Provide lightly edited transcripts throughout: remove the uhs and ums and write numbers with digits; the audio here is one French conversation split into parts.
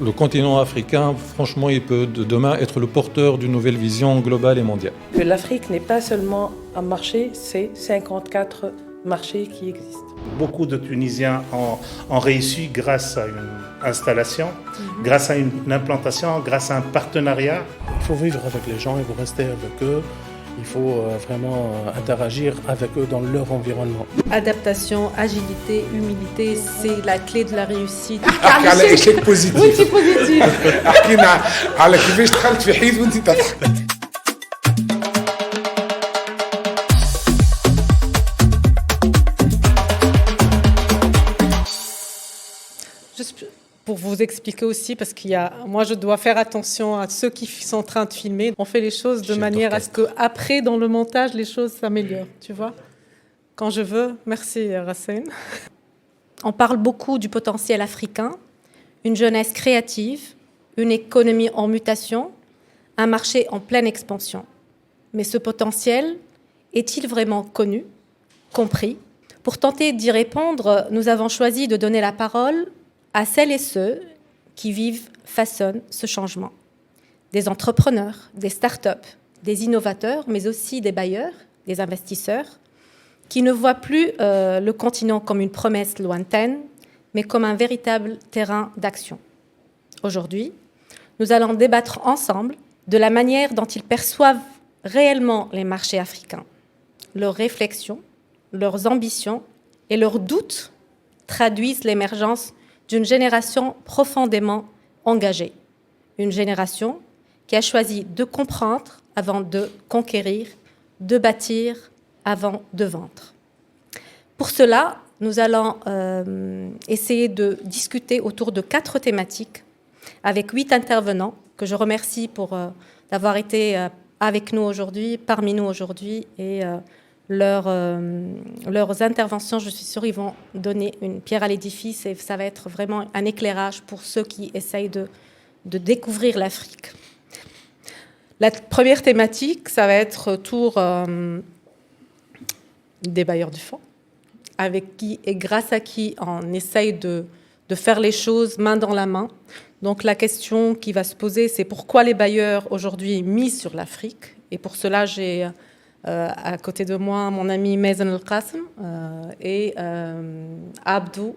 Le continent africain, franchement, il peut demain être le porteur d'une nouvelle vision globale et mondiale. Que l'Afrique n'est pas seulement un marché, c'est 54 marchés qui existent. Beaucoup de Tunisiens ont réussi grâce à une installation, grâce à une implantation, grâce à un partenariat. Il faut vivre avec les gens, il faut rester avec eux. Il faut vraiment interagir avec eux dans leur environnement. Adaptation, agilité, humilité, c'est la clé de la réussite. احكي على اشياء بوزيتيف. Oui, c'est positif. حكينا على كيفاش دخلت في حيط وانت تضحك. Juste pour vous expliquer aussi, parce moi je dois faire attention à ceux qui sont en train de filmer. On fait les choses de manière à ce qu'après, dans le montage, les choses s'améliorent, tu vois. Quand je veux. Merci, Racine. On parle beaucoup du potentiel africain, une jeunesse créative, une économie en mutation, un marché en pleine expansion. Mais ce potentiel est-il vraiment connu, compris? Pour tenter d'y répondre, nous avons choisi de donner la parole à celles et ceux qui vivent, façonnent ce changement. Des entrepreneurs, des start-up, des innovateurs, mais aussi des bailleurs, des investisseurs, qui ne voient plus le continent comme une promesse lointaine, mais comme un véritable terrain d'action. Aujourd'hui, nous allons débattre ensemble de la manière dont ils perçoivent réellement les marchés africains. Leurs réflexions, leurs ambitions et leurs doutes traduisent l'émergence d'une génération profondément engagée. Une génération qui a choisi de comprendre avant de conquérir, de bâtir avant de vendre. Pour cela, nous allons essayer de discuter autour de 4 thématiques avec 8 intervenants que je remercie pour d'avoir été avec nous aujourd'hui, parmi nous aujourd'hui, et leurs interventions, je suis sûre, ils vont donner une pierre à l'édifice et ça va être vraiment un éclairage pour ceux qui essayent de découvrir l'Afrique. La première thématique, ça va être autour des bailleurs du fonds, avec qui et grâce à qui on essaye de faire les choses main dans la main. Donc la question qui va se poser, c'est pourquoi les bailleurs aujourd'hui misent sur l'Afrique. Et pour cela, j'ai à côté de moi mon ami Mazen El-Qassem et Abdou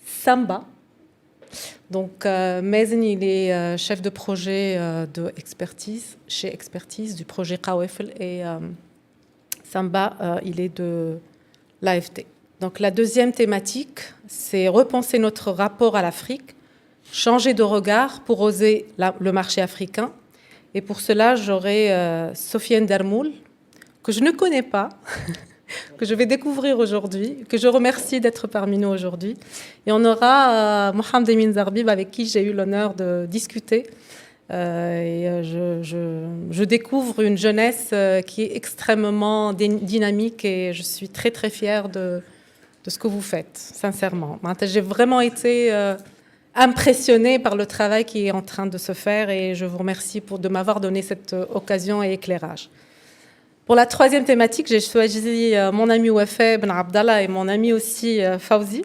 Samba. Donc Mazen, il est chef de projet de expertise, chez Expertise, du projet Kawefel, et Samba, il est de l'AFD. Donc la deuxième thématique, c'est repenser notre rapport à l'Afrique, changer de regard pour oser le marché africain. Et pour cela, j'aurai Sofiane Dermoul, que je ne connais pas, que je vais découvrir aujourd'hui, que je remercie d'être parmi nous aujourd'hui. Et on aura Mohamed Emin Zarbib, avec qui j'ai eu l'honneur de discuter. Je découvre une jeunesse qui est extrêmement dynamique et je suis très, très fière de ce que vous faites, sincèrement. J'ai vraiment été impressionnée par le travail qui est en train de se faire et je vous remercie de m'avoir donné cette occasion et éclairage. Pour la troisième thématique, j'ai choisi mon ami Ouafé Ben Abdallah et mon ami aussi Fawzi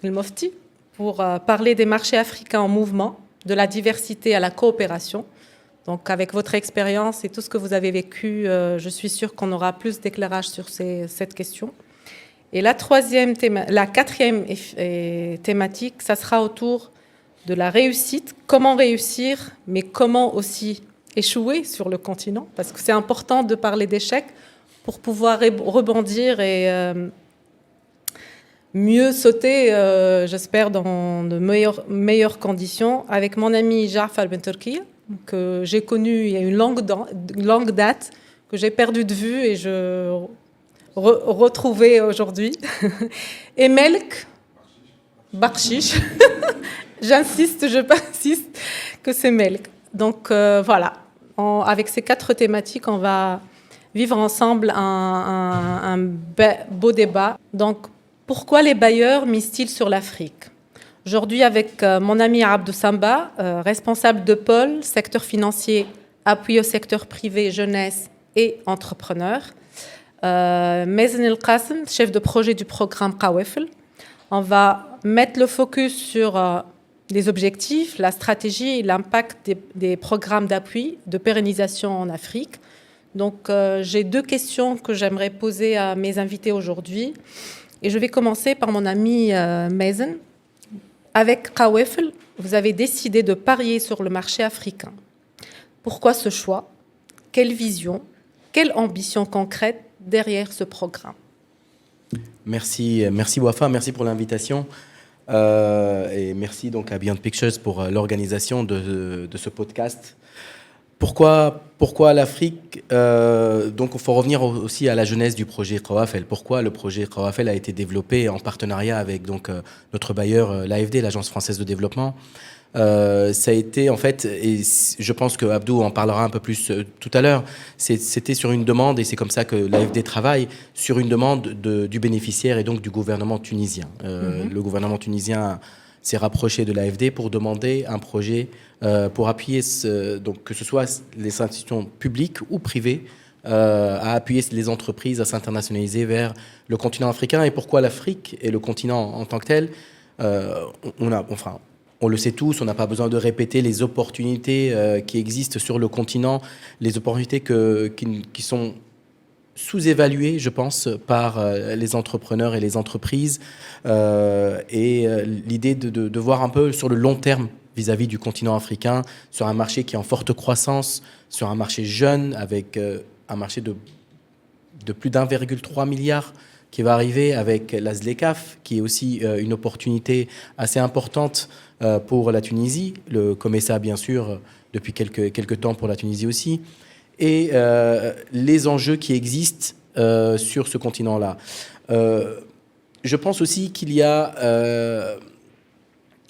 El Mofti pour parler des marchés africains en mouvement, de la diversité à la coopération. Donc avec votre expérience et tout ce que vous avez vécu, je suis sûre qu'on aura plus d'éclairage sur cette question. Et la quatrième thématique, ça sera autour de la réussite. Comment réussir, mais comment aussi échouer sur le continent, parce que c'est important de parler d'échecs pour pouvoir rebondir et mieux sauter, j'espère, dans de meilleures conditions. Avec mon ami Jaafar Ben Turki, que j'ai connu il y a une longue date, que j'ai perdu de vue et je retrouvais aujourd'hui. Et Melk Bakshish, j'insiste que c'est Melk. Donc voilà, avec ces 4 thématiques, on va vivre ensemble un beau débat. Donc, pourquoi les bailleurs misent-ils sur l'Afrique? Aujourd'hui, avec mon ami Abdou Samba, responsable de pôle, secteur financier, appui au secteur privé, jeunesse et entrepreneur. Mazen El-Qassem, chef de projet du programme Kawefel. On va mettre le focus sur les objectifs, la stratégie et l'impact des programmes d'appui de pérennisation en Afrique. Donc, j'ai 2 questions que j'aimerais poser à mes invités aujourd'hui. Et je vais commencer par mon ami Mazen. Avec Qawafel, vous avez décidé de parier sur le marché africain. Pourquoi ce choix? Quelle vision? Quelle ambition concrète derrière ce programme? Merci Wafa, merci pour l'invitation. Et merci donc à Beyond Pictures pour l'organisation de ce podcast. Pourquoi l'Afrique? Donc il faut revenir aussi à la jeunesse du projet Qawafel. Pourquoi le projet Qawafel a été développé en partenariat avec donc, notre bailleur, l'AFD, l'Agence française de développement. Ça a été en fait, et je pense que Abdou en parlera un peu plus tout à l'heure, c'était sur une demande, et c'est comme ça que l'AFD travaille, sur une demande du bénéficiaire et donc du gouvernement tunisien. Le gouvernement tunisien s'est rapproché de l'AFD pour demander un projet pour appuyer, donc que ce soit les institutions publiques ou privées, à appuyer les entreprises à s'internationaliser vers le continent africain. Et pourquoi l'Afrique et le continent en tant que tel? On le sait tous, on n'a pas besoin de répéter les opportunités qui existent sur le continent, les opportunités qui sont sous-évaluées, je pense, par les entrepreneurs et les entreprises. L'idée de voir un peu sur le long terme vis-à-vis du continent africain, sur un marché qui est en forte croissance, sur un marché jeune, avec un marché de plus d'1,3 milliard qui va arriver, avec la ZLECAf, qui est aussi une opportunité assez importante pour la Tunisie, le COMESA bien sûr, depuis quelques temps pour la Tunisie aussi, et les enjeux qui existent sur ce continent-là. Je pense aussi qu'il y a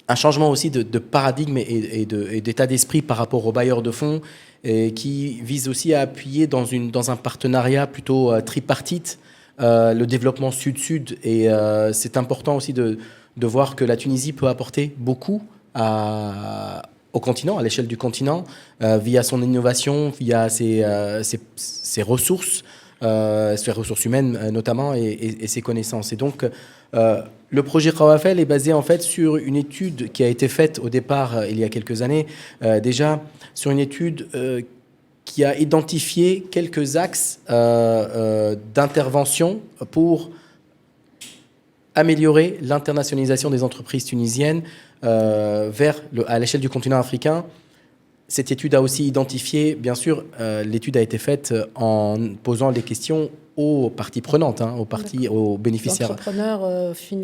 un changement aussi de paradigme et d'état d'esprit par rapport aux bailleurs de fonds, qui vise aussi à appuyer dans un partenariat plutôt tripartite le développement sud-sud. Et c'est important aussi de voir que la Tunisie peut apporter beaucoup au continent, à l'échelle du continent, via son innovation, via ses ressources, ses ressources humaines notamment, et ses connaissances. Et donc, le projet Qawafel est basé en fait sur une étude qui a été faite au départ, il y a quelques années, déjà, sur une étude qui a identifié quelques axes d'intervention pour améliorer l'internationalisation des entreprises tunisiennes à l'échelle du continent africain. Cette étude a aussi identifié, bien sûr, l'étude a été faite en posant des questions aux parties prenantes, aux bénéficiaires,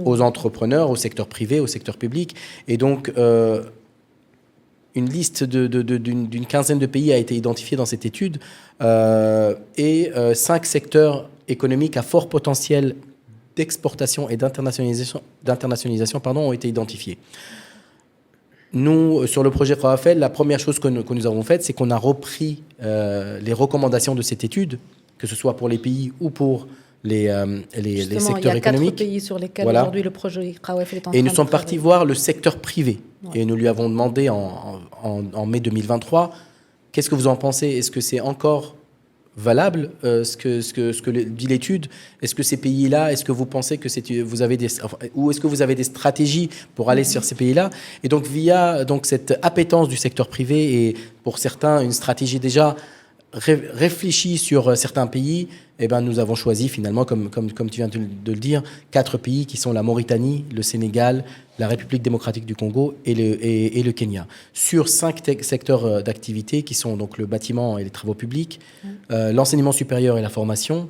aux entrepreneurs, au secteur privé, au secteur public. Et donc, une liste d'une quinzaine de pays a été identifiée dans cette étude, et 5 secteurs économiques à fort potentiel d'exportation et d'internationalisation ont été identifiés. Nous, sur le projet Qawafel, la première chose que nous avons faite, c'est qu'on a repris les recommandations de cette étude, que ce soit pour les pays ou pour les secteurs économiques. Il y a 4 pays sur lesquels aujourd'hui le projet Qawafel est en train de travailler. Et nous sommes partis voir le secteur privé. Ouais. Et nous lui avons demandé en mai 2023, qu'est-ce que vous en pensez? Est-ce que c'est encore valable ce que dit l'étude? Est-ce que ces pays-là, est-ce que vous pensez que ou est-ce que vous avez des stratégies pour aller sur ces pays-là? Et donc via cette appétence du secteur privé, et pour certains une stratégie déjà réfléchie sur certains pays, nous avons choisi finalement, comme tu viens de le dire, 4 pays qui sont la Mauritanie, le Sénégal, la République démocratique du Congo et le Kenya. Sur 5 secteurs d'activité qui sont donc le bâtiment et les travaux publics, l'enseignement supérieur et la formation,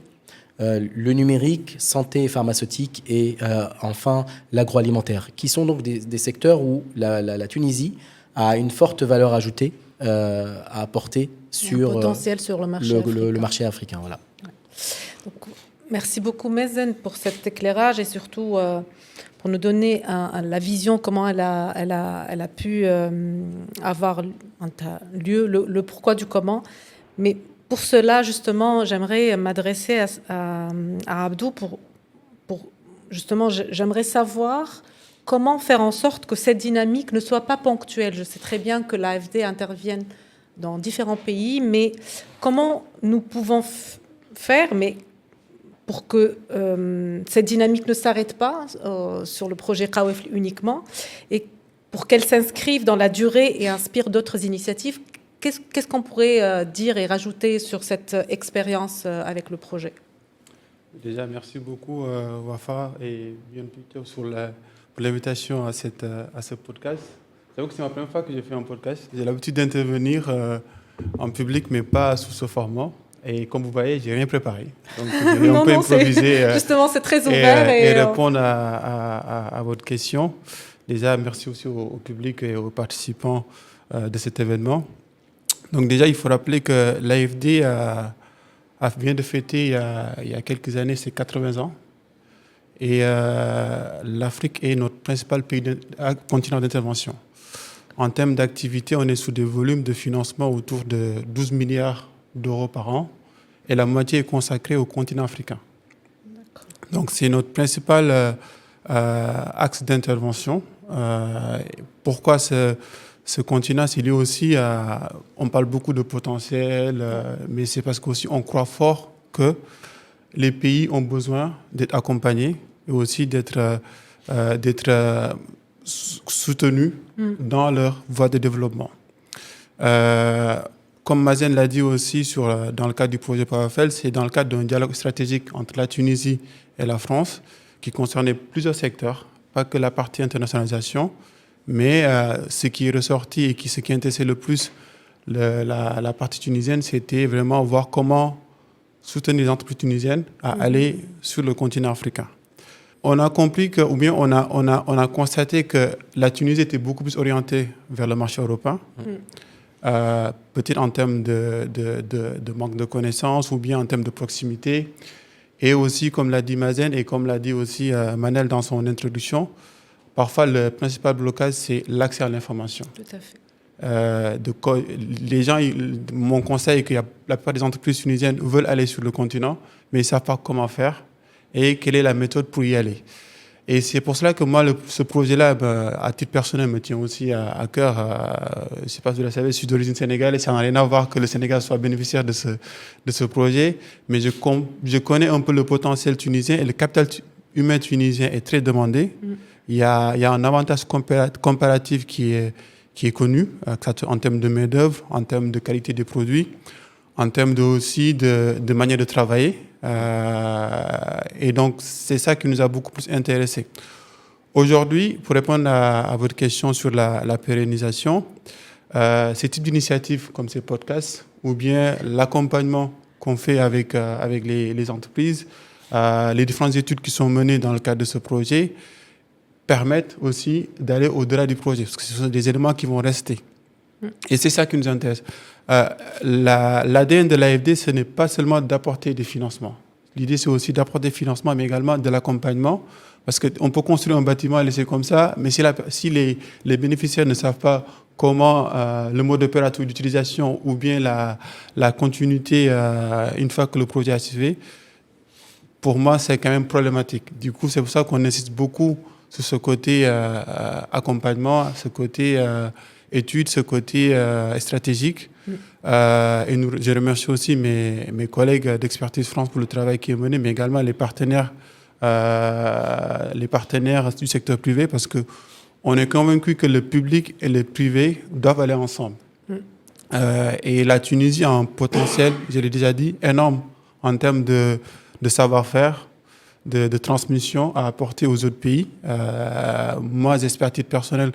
le numérique, santé et pharmaceutique, et enfin l'agroalimentaire, qui sont donc des secteurs où la Tunisie a une forte valeur ajoutée à apporter sur, potentiel sur le marché africain. Le marché africain. Voilà. Donc, merci beaucoup Mazen pour cet éclairage, et surtout pour nous donner la vision, comment elle a pu avoir lieu, le pourquoi du comment. Mais pour cela, justement, j'aimerais m'adresser à Abdou pour justement, j'aimerais savoir comment faire en sorte que cette dynamique ne soit pas ponctuelle. Je sais très bien que l'AFD intervienne dans différents pays, mais comment nous pouvons faire pour que cette dynamique ne s'arrête pas sur le projet Qawafel uniquement, et pour qu'elles s'inscrivent dans la durée et inspirent d'autres initiatives, qu'est-ce qu'on pourrait dire et rajouter sur cette expérience avec le projet? Déjà, merci beaucoup, Wafa et bien plutôt pour l'invitation à ce podcast. J'avoue que c'est ma première fois que j'ai fait un podcast. J'ai l'habitude d'intervenir en public, mais pas sous ce format. Et comme vous voyez, j'ai rien préparé. Donc, j'ai un peu improvisé. Justement, c'est très ouvert. Et répondre à votre question. Déjà, merci aussi au public et aux participants de cet événement. Donc déjà, il faut rappeler que l'AFD vient de fêter il y a quelques années ses 80 ans. Et l'Afrique est notre principal continent d'intervention. En termes d'activité, on est sous des volumes de financement autour de 12 milliards d'euros par an. Et la moitié est consacrée au continent africain. Donc c'est notre principal axe d'intervention. Pourquoi ce continent, c'est lié aussi à... On parle beaucoup de potentiel, mais c'est parce qu'aussi on croit fort que les pays ont besoin d'être accompagnés et aussi d'être soutenus dans leur voie de développement. Comme Mazen l'a dit aussi dans le cadre du projet PowerFell, c'est dans le cadre d'un dialogue stratégique entre la Tunisie et la France qui concernait plusieurs secteurs, pas que la partie internationalisation, mais ce qui est ressorti et ce qui intéressait le plus la partie tunisienne, c'était vraiment voir comment soutenir les entreprises tunisiennes à aller sur le continent africain. On a compris on a constaté que la Tunisie était beaucoup plus orientée vers le marché européen, peut-être en termes de manque de connaissances ou bien en termes de proximité. Et aussi, comme l'a dit Mazen et comme l'a dit aussi Manel dans son introduction, parfois le principal blocage, c'est l'accès à l'information. Tout à fait. Les gens, mon conseil est que la plupart des entreprises tunisiennes veulent aller sur le continent, mais ils ne savent pas comment faire et quelle est la méthode pour y aller. Et c'est pour cela que moi, ce projet-là, à titre personnel, me tient aussi à cœur. Je ne sais pas si vous le savez, je suis d'origine sénégalaise, ça n'a rien à voir que le Sénégal soit bénéficiaire de ce projet, mais je connais un peu le potentiel tunisien et le capital humain tunisien est très demandé. Il y a un avantage comparatif qui est connu en termes de main-d'œuvre, en termes de qualité des produits, en termes aussi de manière de travailler. Et donc, c'est ça qui nous a beaucoup plus intéressés. Aujourd'hui, pour répondre à votre question sur la pérennisation, ces types d'initiatives comme ces podcasts ou bien l'accompagnement qu'on fait avec les entreprises, les différentes études qui sont menées dans le cadre de ce projet permettent aussi d'aller au-delà du projet, parce que ce sont des éléments qui vont rester. Et c'est ça qui nous intéresse. L'ADN de l'AFD, ce n'est pas seulement d'apporter des financements. L'idée, c'est aussi d'apporter des financements, mais également de l'accompagnement, parce qu'on peut construire un bâtiment et laisser comme ça, mais si les bénéficiaires ne savent pas comment le mode opératoire d'utilisation ou bien la continuité une fois que le projet est achevé, pour moi, c'est quand même problématique. Du coup, c'est pour ça qu'on insiste beaucoup sur ce côté accompagnement, ce côté études, ce côté stratégique. Je remercie aussi mes collègues d'Expertise France pour le travail qui est mené, mais également les partenaires du secteur privé, parce qu'on est convaincu que le public et le privé doivent aller ensemble. Et la Tunisie a un potentiel, je l'ai déjà dit, énorme en termes de savoir-faire, de transmission à apporter aux autres pays. Moi, j'espère à titre personnel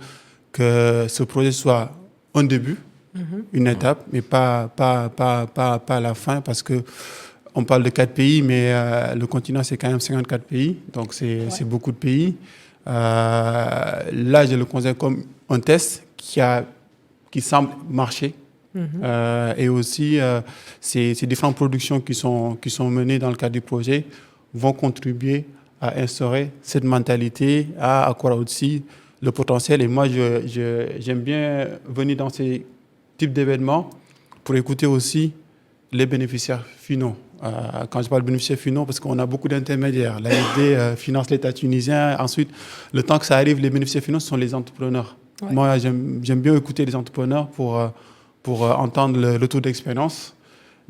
que ce projet soit un début, une étape, mais pas à la fin, parce qu'on parle de 4 pays, mais le continent, c'est quand même 54 pays, donc c'est beaucoup de pays. Là, je le considère comme un test qui semble marcher. Et aussi, ces différentes productions qui sont menées dans le cadre du projet vont contribuer à instaurer cette mentalité, à accroître aussi le potentiel. Et moi, j'aime bien venir dans ces types d'événements pour écouter aussi les bénéficiaires finaux. Quand je parle de bénéficiaires finaux, parce qu'on a beaucoup d'intermédiaires. L'AFD finance l'État tunisien. Ensuite, le temps que ça arrive, les bénéficiaires finaux sont les entrepreneurs. Ouais. Moi, j'aime bien écouter les entrepreneurs pour entendre le retour d'expérience.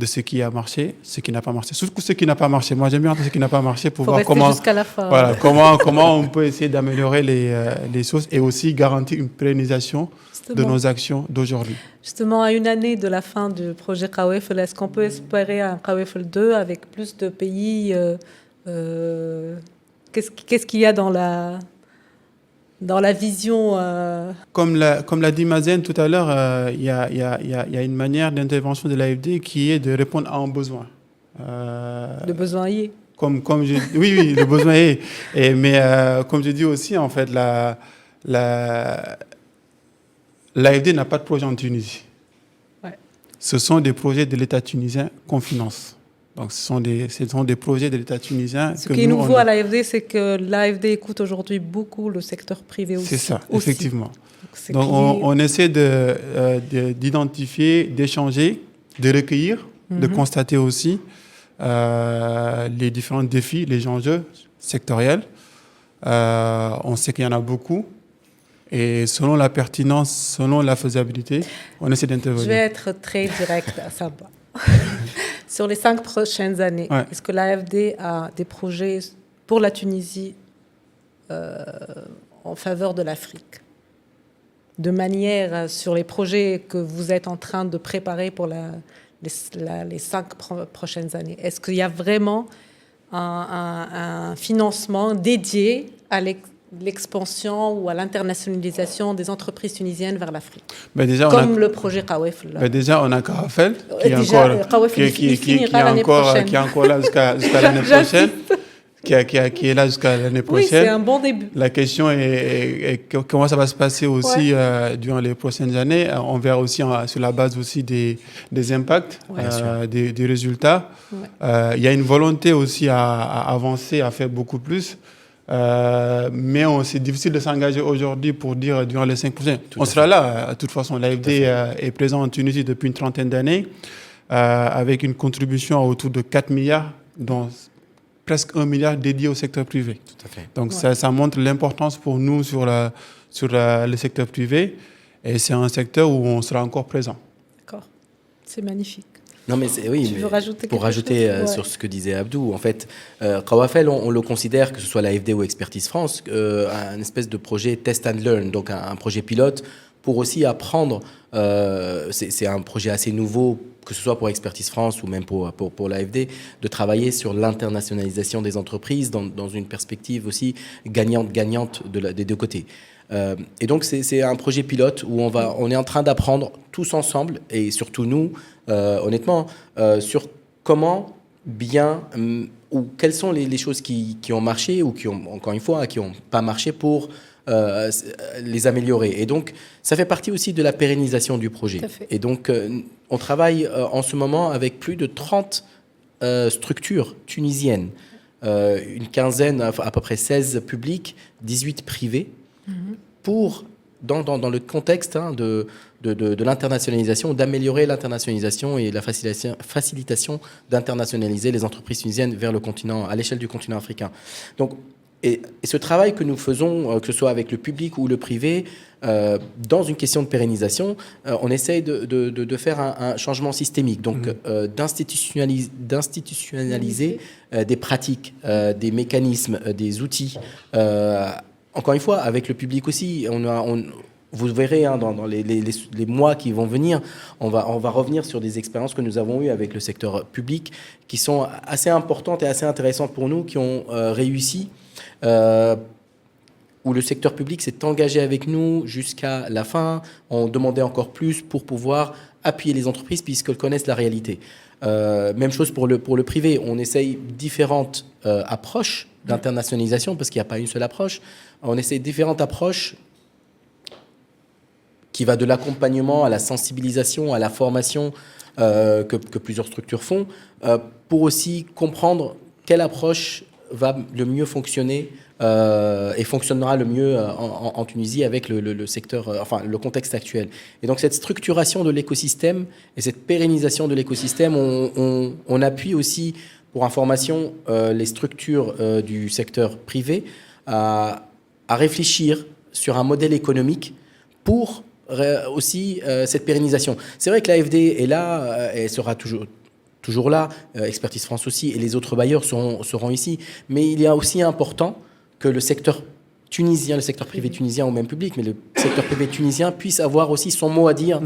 de ce qui a marché, ce qui n'a pas marché. Surtout ce qui n'a pas marché. Moi, j'aime bien ce qui n'a pas marché pour Faut voir rester comment, jusqu'à la fin. voilà, comment on peut essayer d'améliorer les choses et aussi garantir une pérennisation de nos actions d'aujourd'hui. Justement, à une année de la fin du projet Kawefel, est-ce qu'on peut espérer un Kawefel 2 avec plus de pays Qu'est-ce qu'il y a dans la vision Comme l'a dit Mazen tout à l'heure, il y a une manière d'intervention de l'AFD qui est de répondre à un besoin. Le besoin y est. Oui, le besoin est. Mais comme je dis aussi, en fait, l'AFD n'a pas de projet en Tunisie. Ouais. Ce sont des projets de l'État tunisien qu'on finance. Donc, ce sont des projets de l'État tunisien. Ce qui est nouveau à l'AFD, c'est que l'AFD écoute aujourd'hui beaucoup le secteur privé aussi. C'est ça, effectivement. Donc, on essaie d'identifier, d'échanger, de recueillir, de constater aussi les différents défis, les enjeux sectoriels. On sait qu'il y en a beaucoup. Et selon la pertinence, selon la faisabilité, on essaie d'intervenir. Je vais être très direct à ça. Sur les 5 prochaines années, est-ce que l'AFD a des projets pour la Tunisie en faveur de l'Afrique? De manière sur les projets que vous êtes en train de préparer pour les 5 prochaines années. Est-ce qu'il y a vraiment un financement dédié à l'expansion ou à l'internationalisation des entreprises tunisiennes vers l'Afrique, comme le projet Kawefel. Déjà, on a Kawefel qui est encore là jusqu'à l'année prochaine, qui est là jusqu'à l'année prochaine. Oui, c'est un bon début. La question est comment ça va se passer aussi durant les prochaines années. On verra aussi sur la base aussi des impacts, des résultats. Il y a une volonté aussi à avancer, à faire beaucoup plus. Mais c'est difficile de s'engager aujourd'hui pour dire durant les 5 prochains. On sera là. De toute façon, l'AFD est présent en Tunisie depuis une trentaine d'années avec une contribution autour de 4 milliards, dont presque 1 milliard dédié au secteur privé. Tout à fait. Donc ça montre l'importance pour nous sur le secteur privé et c'est un secteur où on sera encore présent. D'accord. C'est magnifique. Non, mais pour rajouter sur ce que disait Abdou, en fait, Kawefel, on le considère, que ce soit l'AFD ou Expertise France, un espèce de projet test and learn, donc un projet pilote pour aussi apprendre. C'est un projet assez nouveau, que ce soit pour Expertise France ou même pour l'AFD, de travailler sur l'internationalisation des entreprises dans une perspective aussi gagnante-gagnante des deux côtés. Et donc, c'est un projet pilote où on est en train d'apprendre tous ensemble, et surtout nous, honnêtement, sur comment bien ou quelles sont les choses qui ont marché ou qui ont, encore une fois, qui n'ont pas marché pour les améliorer. Et donc, ça fait partie aussi de la pérennisation du projet. Et donc, on travaille en ce moment avec plus de 30 structures tunisiennes, une quinzaine, à peu près 16 publiques, 18 privées, pour, dans le contexte de l'internationalisation, d'améliorer l'internationalisation et la facilitation d'internationaliser les entreprises tunisiennes vers le continent, à l'échelle du continent africain. Donc, et ce travail que nous faisons, que ce soit avec le public ou le privé, dans une question de pérennisation, on essaye de faire un changement systémique, donc d'institutionnaliser des pratiques, des mécanismes, des outils. Encore une fois, avec le public aussi, vous verrez dans les mois qui vont venir, on va revenir sur des expériences que nous avons eues avec le secteur public qui sont assez importantes et assez intéressantes pour nous, qui ont réussi, où le secteur public s'est engagé avec nous jusqu'à la fin. On demandait encore plus pour pouvoir appuyer les entreprises puisqu'elles connaissent la réalité. Même chose pour le privé. On essaye différentes approches d'internationalisation parce qu'il n'y a pas une seule approche. On essaye différentes approches qui va de l'accompagnement à la sensibilisation, à la formation que plusieurs structures font, pour aussi comprendre quelle approche va le mieux fonctionner et fonctionnera le mieux en Tunisie avec le secteur, le contexte actuel. Et donc cette structuration de l'écosystème et cette pérennisation de l'écosystème, on appuie aussi, pour information, les structures du secteur privé à réfléchir sur un modèle économique pour aussi cette pérennisation. C'est vrai que l'AFD est là, elle sera toujours toujours là, Expertise France aussi, et les autres bailleurs seront ici. Mais il est aussi important que le secteur tunisien, le secteur privé tunisien ou même public, mais le secteur privé tunisien puisse avoir aussi son mot à dire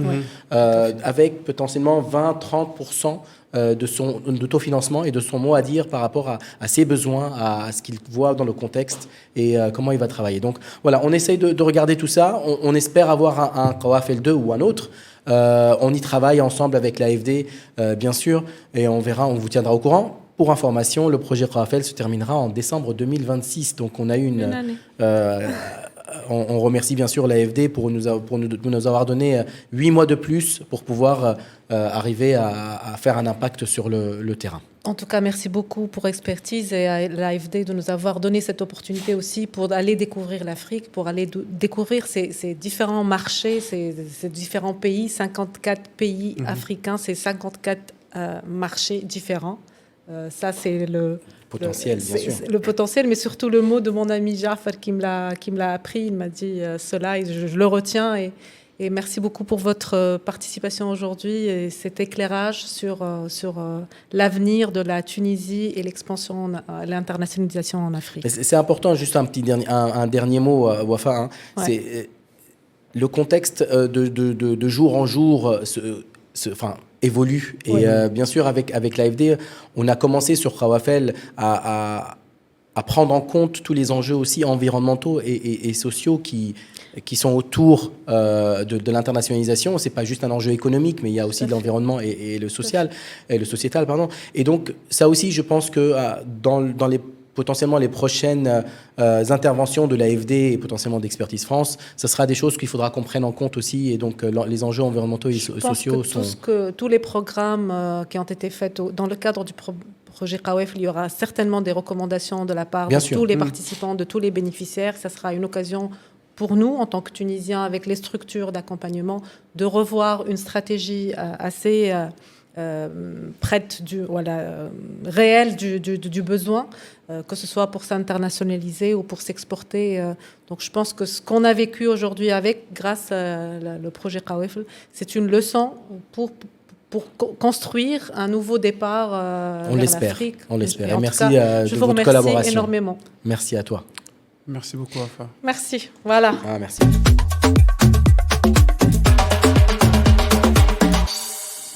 avec potentiellement 20-30% de taux financement et de son mot à dire par rapport à ses besoins, à ce qu'il voit dans le contexte et comment il va travailler. Donc voilà, on essaye de regarder tout ça. On espère avoir un Qawafel 2 ou un autre. On y travaille ensemble avec l'AFD, bien sûr, et on verra, on vous tiendra au courant. Pour information, le projet Qawafel se terminera en décembre 2026. Donc on a eu une année. On remercie bien sûr l'AFD pour nous avoir donné 8 mois de plus pour pouvoir arriver à faire un impact sur le terrain. En tout cas, merci beaucoup pour Expertise et à l'AFD de nous avoir donné cette opportunité aussi pour aller découvrir l'Afrique, pour aller découvrir ces différents marchés, ces différents pays, 54 pays africains, c'est 54 marchés différents. Ça, c'est le potentiel, bien sûr. Le potentiel, mais surtout le mot de mon ami Jafar qui me l'a appris. Il m'a dit cela et je le retiens. Et merci beaucoup pour votre participation aujourd'hui et cet éclairage sur l'avenir de la Tunisie et l'expansion, l'internationalisation en Afrique. C'est important, juste un dernier mot, Wafa. Hein. Ouais. C'est le contexte de jour en jour évolue. Et bien sûr, avec l'AFD, on a commencé sur Qawafel à prendre en compte tous les enjeux aussi environnementaux et sociaux qui sont autour de l'internationalisation. C'est pas juste un enjeu économique, mais il y a aussi de l'environnement et le social, et le sociétal, pardon. Et donc, ça aussi, je pense que dans potentiellement les prochaines interventions de l'AFD et potentiellement d'Expertise France, ce sera des choses qu'il faudra qu'on prenne en compte aussi. Et donc, les enjeux environnementaux et sociaux sont... Tous les programmes qui ont été faits dans le cadre du projet Qawafel, il y aura certainement des recommandations de la part de tous les participants, de tous les bénéficiaires. Ça sera une occasion pour nous, en tant que Tunisiens, avec les structures d'accompagnement, de revoir une stratégie assez prête, réelle du besoin, que ce soit pour s'internationaliser ou pour s'exporter. Donc je pense que ce qu'on a vécu aujourd'hui grâce au projet Qawafel, c'est une leçon pour construire un nouveau départ vers l'Afrique. On l'espère. Et merci de votre collaboration. Je vous remercie énormément. Merci à toi. Merci beaucoup, Wafa. Merci. Voilà. Merci.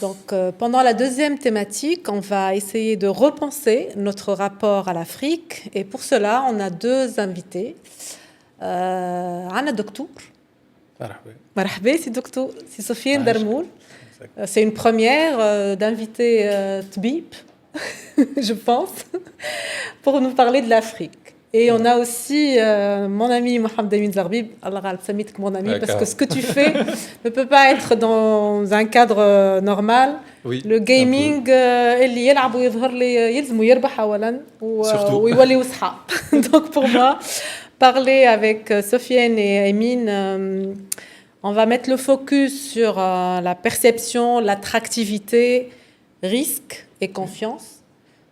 Donc, pendant la deuxième thématique, on va essayer de repenser notre rapport à l'Afrique. Et pour cela, on a deux invités. Anna Doctor. Marhaba, c'est Sofiane Darmoul. C'est une première d'inviter Tbib, je pense, pour nous parler de l'Afrique. Et on a aussi mon ami Mohamed Amin Zarbib, Allah Samit, mon ami, parce que ce que tu fais ne peut pas être dans un cadre normal. Oui, le gaming, donc pour moi, parler avec Sofiane et Emin, on va mettre le focus sur la perception, l'attractivité, risque et confiance.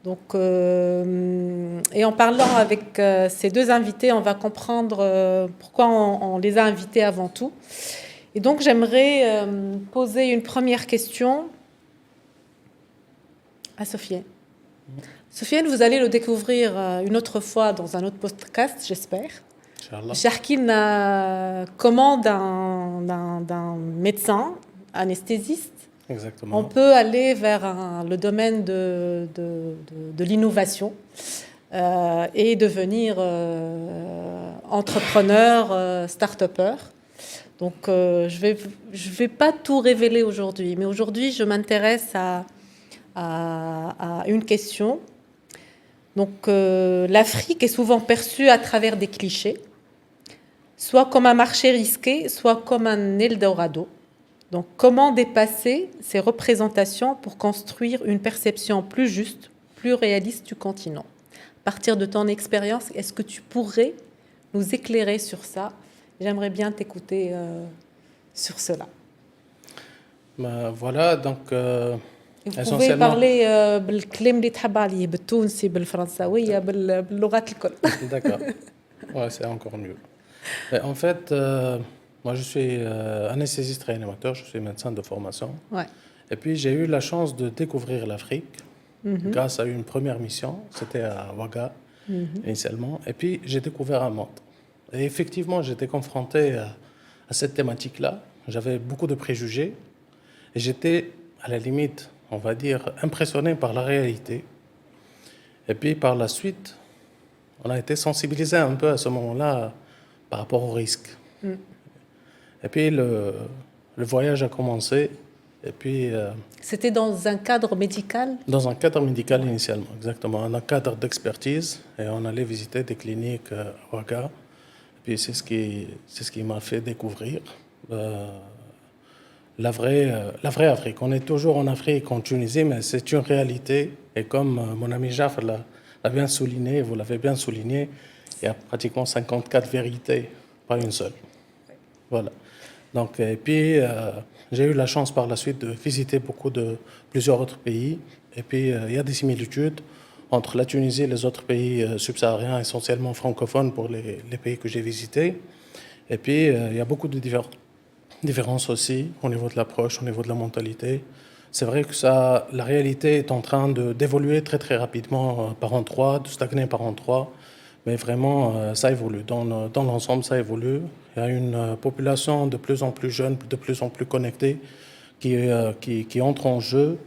Donc, et en parlant avec ces deux invités, on va comprendre pourquoi on les a invités avant tout. Et donc, j'aimerais poser une première question à Sofiane. Sofiane, vous allez le découvrir une autre fois dans un autre podcast, j'espère. Inch'Allah. Comment d'un médecin, anesthésiste, exactement, on peut aller vers le domaine de l'innovation et devenir entrepreneur, start-upper. Donc, je vais pas tout révéler aujourd'hui, mais aujourd'hui, je m'intéresse à une question. Donc, l'Afrique est souvent perçue à travers des clichés, soit comme un marché risqué, soit comme un Eldorado. Donc, comment dépasser ces représentations pour construire une perception plus juste, plus réaliste du continent? À partir de ton expérience, est-ce que tu pourrais nous éclairer sur ça? J'aimerais bien t'écouter sur cela. Voilà, donc... vous pouvez parler بالكلام اللي تحب عليه بالتونسي بالفرنساويه باللغات الكل. D'accord. Ouais, c'est encore mieux. En fait, moi je suis anesthésiste réanimateur, je suis médecin de formation. Ouais. Et puis j'ai eu la chance de découvrir l'Afrique grâce à une première mission. C'était à Ouaga, initialement. Et puis, j'ai découvert un monde. Et effectivement, j'étais confronté à cette thématique-là. J'avais beaucoup de préjugés. Et j'étais, à la limite, on va dire, impressionné par la réalité. Et puis, par la suite, on a été sensibilisé un peu à ce moment-là par rapport au risque. Et puis, le voyage a commencé. Et puis, C'était dans un cadre médical? dans un cadre médical initialement, exactement. Un cadre d'expertise. Et on allait visiter des cliniques à Ouaga. Et puis, c'est ce qui m'a fait découvrir la vraie Afrique. On est toujours en Afrique, en Tunisie, mais c'est une réalité. Et comme mon ami Jafar l'a bien souligné, vous l'avez bien souligné, il y a pratiquement 54 vérités, pas une seule. Voilà. Donc, et puis, j'ai eu la chance par la suite de visiter plusieurs autres pays. Et puis, il y a des similitudes entre la Tunisie et les autres pays subsahariens, essentiellement francophones pour les pays que j'ai visités. Et puis, il y a beaucoup de différences aussi au niveau de l'approche, au niveau de la mentalité. C'est vrai que la réalité est en train d'évoluer très très rapidement par an 3, de stagner par an 3. Mais vraiment, ça évolue. Dans l'ensemble, ça évolue. Il y a une population de plus en plus jeune, de plus en plus connectée, qui entre en jeu,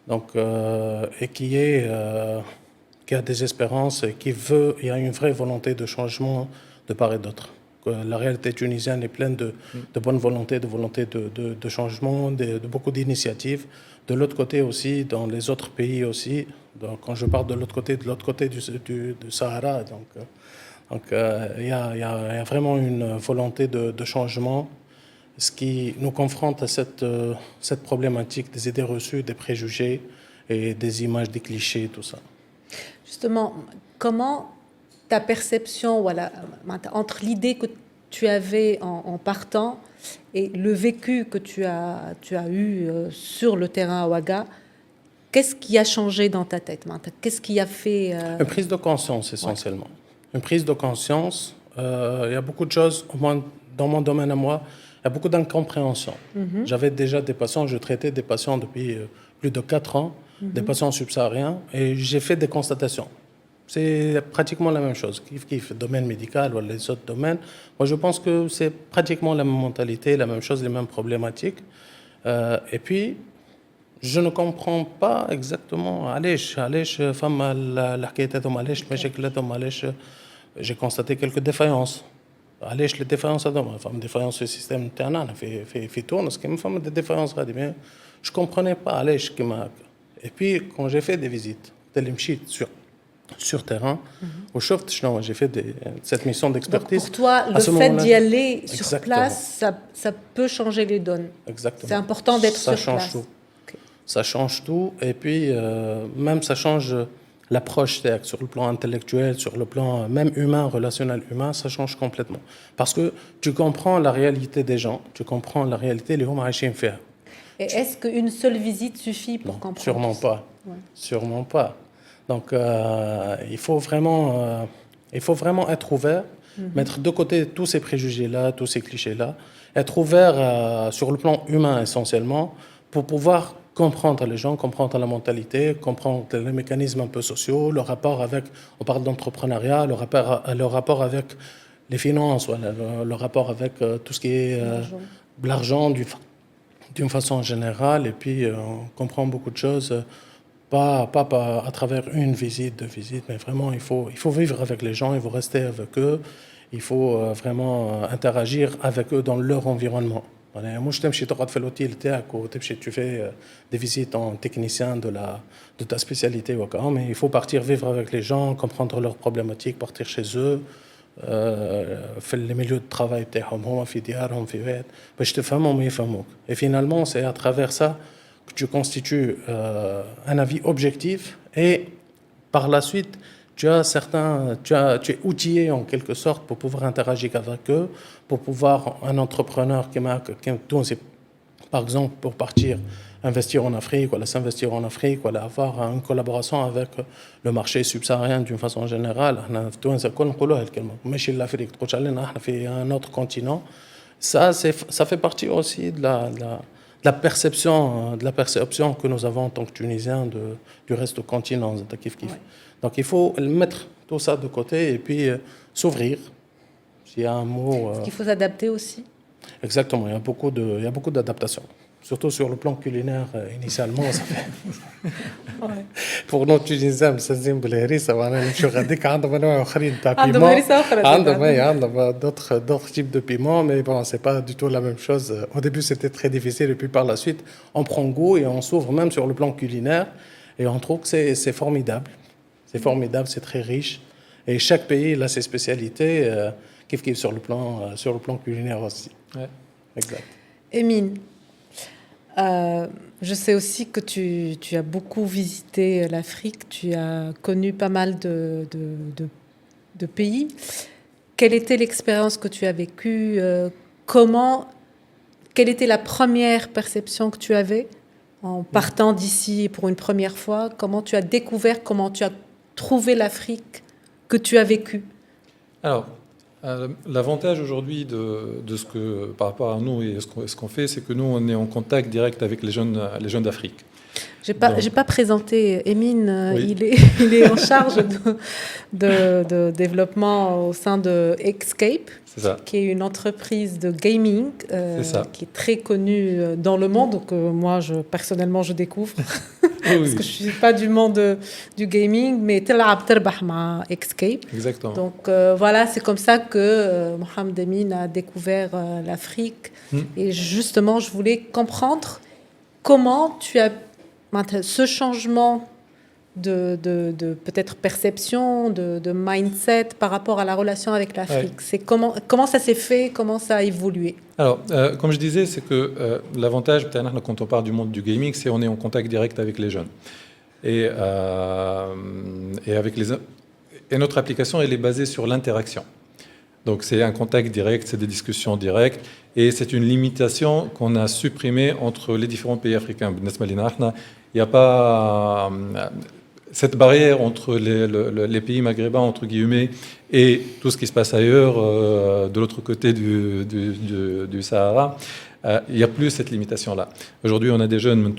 donc, et qui a des espérances et il y a une vraie volonté de changement de part et d'autre. La réalité tunisienne est pleine de bonne volonté, de changement, de beaucoup d'initiatives. De l'autre côté aussi, dans les autres pays aussi, donc, quand je parle de l'autre côté du Sahara, donc il y a vraiment une volonté de changement, ce qui nous confronte à cette problématique des idées reçues, des préjugés et des images, des clichés, tout ça. Justement, comment ta perception, voilà, entre l'idée que tu avais en partant et le vécu que tu as eu sur le terrain à Ouaga, qu'est-ce qui a changé dans ta tête? Qu'est-ce qui a fait... Une prise de conscience, essentiellement. Ouais. Une prise de conscience. Il y a beaucoup de choses, au moins dans mon domaine à moi, il y a beaucoup d'incompréhension. J'avais déjà des patients, je traitais des patients depuis plus de 4 ans, des patients subsahariens, et j'ai fait des constatations. C'est pratiquement la même chose. Kiff, domaine médical ou les autres domaines. Moi, je pense que c'est pratiquement la même mentalité, la même chose, les mêmes problématiques. Et puis, je ne comprends pas exactement. J'ai constaté quelques défaillances. Les défaillances, des défaillances du système interne, des défaillances. Je ne comprenais pas. Et puis, quand j'ai fait des visites, sur terrain, au Choft, j'ai fait cette mission d'expertise. Donc pour toi, le fait d'y aller sur place, ça peut changer les donnes. Exactement. C'est important d'être sur place. Ça change tout. Okay. Ça change tout. Et puis, même ça change l'approche sur le plan intellectuel, sur le plan même humain, relationnel humain, ça change complètement. Parce que tu comprends la réalité des gens, tu comprends la réalité, les hommes aïchim faire. Et est-ce qu'une seule visite suffit pour comprendre? Sûrement pas. Ouais. Sûrement pas. Donc, il faut vraiment être ouvert, mettre de côté tous ces préjugés-là, tous ces clichés-là, être ouvert sur le plan humain essentiellement pour pouvoir comprendre les gens, comprendre la mentalité, comprendre les mécanismes un peu sociaux, le rapport avec, on parle d'entrepreneuriat, le rapport avec les finances, le rapport avec tout ce qui est l'argent d'une façon générale, et puis on comprend beaucoup de choses. Pas à travers une visite, 2 visites, mais vraiment, il faut vivre avec les gens, il faut rester avec eux, il faut vraiment interagir avec eux dans leur environnement. Tu fais des visites en technicien de ta spécialité, mais il faut partir vivre avec les gens, comprendre leurs problématiques, partir chez eux, faire les milieux de travail, et finalement, c'est à travers ça que tu constitues un avis objectif, et par la suite, tu es outillé en quelque sorte pour pouvoir interagir avec eux, pour pouvoir, un entrepreneur par exemple, pour partir investir en Afrique, s'investir en Afrique, avoir une collaboration avec le marché subsaharien d'une façon générale. Un autre continent. Ça fait partie aussi de de la perception que nous avons en tant que Tunisiens du reste du continent. Donc il faut mettre tout ça de côté et puis s'ouvrir. S'il y a un mot. Il faut s'adapter aussi. Exactement, il y a beaucoup d'adaptations. Surtout sur le plan culinaire, initialement, ça fait... Pour nos Tunisiens, ça c'est بالهريسة وانا نمشيو غاديك عندهم انواع اخرين تاع عندهم piment. هريسة أخرى زادة. عندهم d'autres types de piments, mais bon, c'est pas du tout la même chose. Au début, c'était très difficile, et puis par la suite, on prend goût et on s'ouvre même sur le plan culinaire, et on trouve que c'est formidable. C'est formidable, c'est très riche, et chaque pays il a ses spécialités, kiff sur le plan culinaire aussi. Ouais. Exact. Emine, je sais aussi que tu as beaucoup visité l'Afrique, tu as connu pas mal de pays. Quelle était l'expérience que tu as vécue? Quelle était la première perception que tu avais en partant d'ici pour une première fois? Comment tu as découvert, comment tu as trouvé l'Afrique que tu as vécue? Alors, l'avantage aujourd'hui de ce que, par rapport à nous et ce qu'on fait, c'est que nous, on est en contact direct avec les jeunes d'Afrique. J'ai pas présenté Emine, Oui. il est en charge de développement au sein de Escape, qui est une entreprise de gaming qui est très connue dans le monde, que moi personnellement je découvre. Parce que je ne suis pas du monde du gaming, mais تلعب تربح مع Escape. Exactement. Donc voilà, c'est comme ça que Mohamed Emine a découvert l'Afrique. Et justement, je voulais comprendre comment tu as ce changement de peut-être perception, de mindset par rapport à la relation avec l'Afrique. C'est comment ça s'est fait, comment ça a évolué? Alors, comme je disais, c'est que l'avantage, quand on parle du monde du gaming, c'est qu'on est en contact direct avec les jeunes. Et notre application, elle est basée sur l'interaction. Donc, c'est un contact direct, c'est des discussions directes, et c'est une limitation qu'on a supprimée entre les différents pays africains. Il n'y a pas cette barrière entre les pays maghrébins, entre guillemets, et tout ce qui se passe ailleurs, de l'autre côté du Sahara. Il n'y a plus cette limitation-là. Aujourd'hui, on a des jeunes,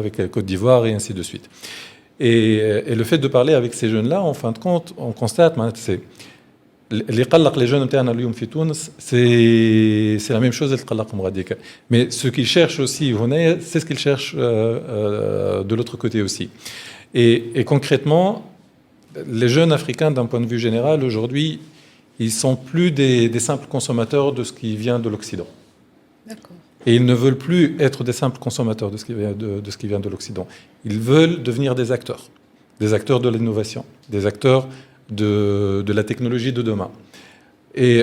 avec Côte d'Ivoire, et ainsi de suite. Et le fait de parler avec ces jeunes-là, en fin de compte, on constate, c'est اللي قلق les jeunes نتاعنا اليوم في تونس c'est la même chose اللي قلقهم غاديك. Mais ce qu'ils cherchent aussi هنا, c'est ce qu'ils cherchent de l'autre côté aussi. Et concrètement, les jeunes africains, d'un point de vue général, aujourd'hui, ils sont plus des simples consommateurs de ce qui vient de l'Occident. D'accord. Et ils ne veulent plus être des simples consommateurs de ce qui vient de l'Occident. Ils veulent devenir des acteurs de l'innovation, des acteurs de la technologie de demain. Et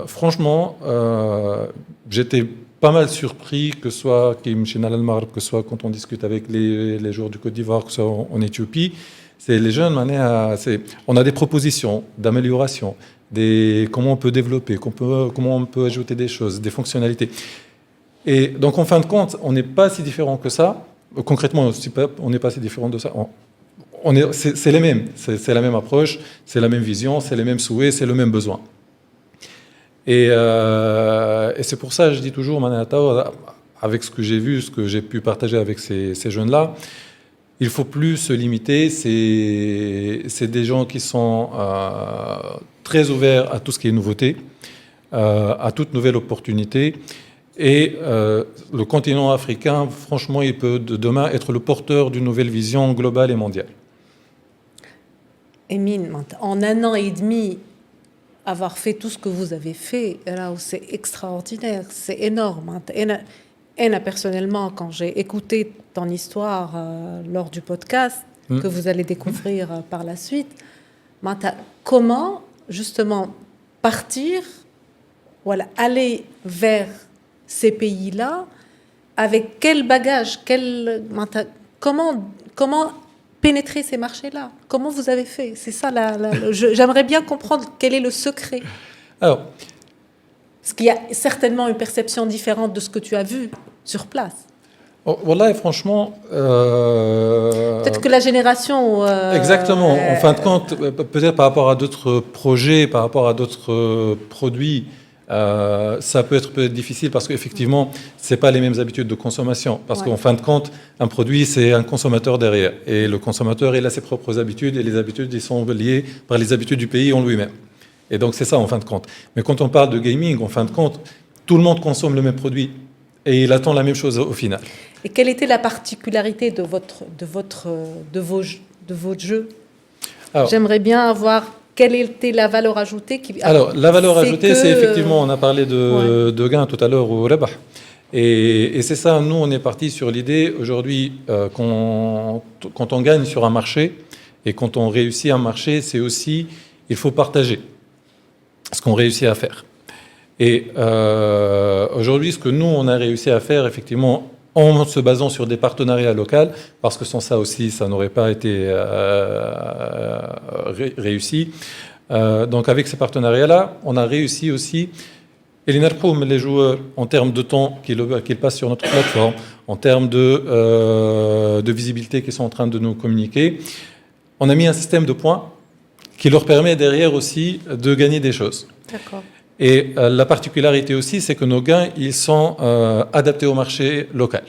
franchement, j'étais pas mal surpris, que ce soit que ce soit quand on discute avec les joueurs du Côte d'Ivoire, que ce soit en Éthiopie. C'est les jeunes, on a des propositions d'amélioration, comment on peut développer, comment on peut ajouter des choses, des fonctionnalités. Et donc, en fin de compte, on n'est pas si différent que ça. Concrètement, on n'est pas si différent de ça. C'est les mêmes, c'est la même approche, c'est la même vision, c'est les mêmes souhaits, c'est le même besoin. Et c'est pour ça que je dis toujours, avec ce que j'ai vu, ce que j'ai pu partager avec ces jeunes-là, il ne faut plus se limiter. C'est des gens qui sont très ouverts à tout ce qui est nouveauté, à toute nouvelle opportunité. Et le continent africain, franchement, il peut demain être le porteur d'une nouvelle vision globale et mondiale. Emine, en 1 an et demi, avoir fait tout ce que vous avez fait, c'est extraordinaire, c'est énorme. Et personnellement, quand j'ai écouté ton histoire lors du podcast, que vous allez découvrir par la suite, comment justement partir, aller vers ces pays-là, avec quel bagage, comment pénétrer ces marchés-là? Comment vous avez fait? C'est ça, j'aimerais bien comprendre quel est le secret. Alors, parce qu'il y a certainement une perception différente de ce que tu as vu sur place. Voilà, et franchement... Peut-être que la génération... Exactement. En fin de compte, peut-être par rapport à d'autres projets, par rapport à d'autres produits, Ça peut être difficile parce qu'effectivement, ce n'est pas les mêmes habitudes de consommation. Parce qu'en fin de compte, un produit, c'est un consommateur derrière. Et le consommateur, il a ses propres habitudes et les habitudes, ils sont liées par les habitudes du pays en lui-même. Et donc, c'est ça, en fin de compte. Mais quand on parle de gaming, en fin de compte, tout le monde consomme le même produit et il attend la même chose au final. Et quelle était la particularité de vos jeux? Alors, j'aimerais bien avoir... Quelle était la valeur ajoutée Alors, la valeur ajoutée, c'est effectivement, on a parlé de gain tout à l'heure, au rabah. Et c'est ça, nous, on est parti sur l'idée, aujourd'hui, quand on gagne sur un marché, et quand on réussit un marché, c'est aussi, il faut partager ce qu'on réussit à faire. Et aujourd'hui, ce que nous, on a réussi à faire, effectivement, en se basant sur des partenariats locaux, parce que sans ça aussi, ça n'aurait pas été réussi. Donc avec ces partenariats-là, on a réussi aussi, et les joueurs, en termes de temps qu'ils passent sur notre plateforme, en termes de visibilité qu'ils sont en train de nous communiquer, on a mis un système de points qui leur permet derrière aussi de gagner des choses. D'accord. Et la particularité aussi, c'est que nos gains, ils sont adaptés au marché local.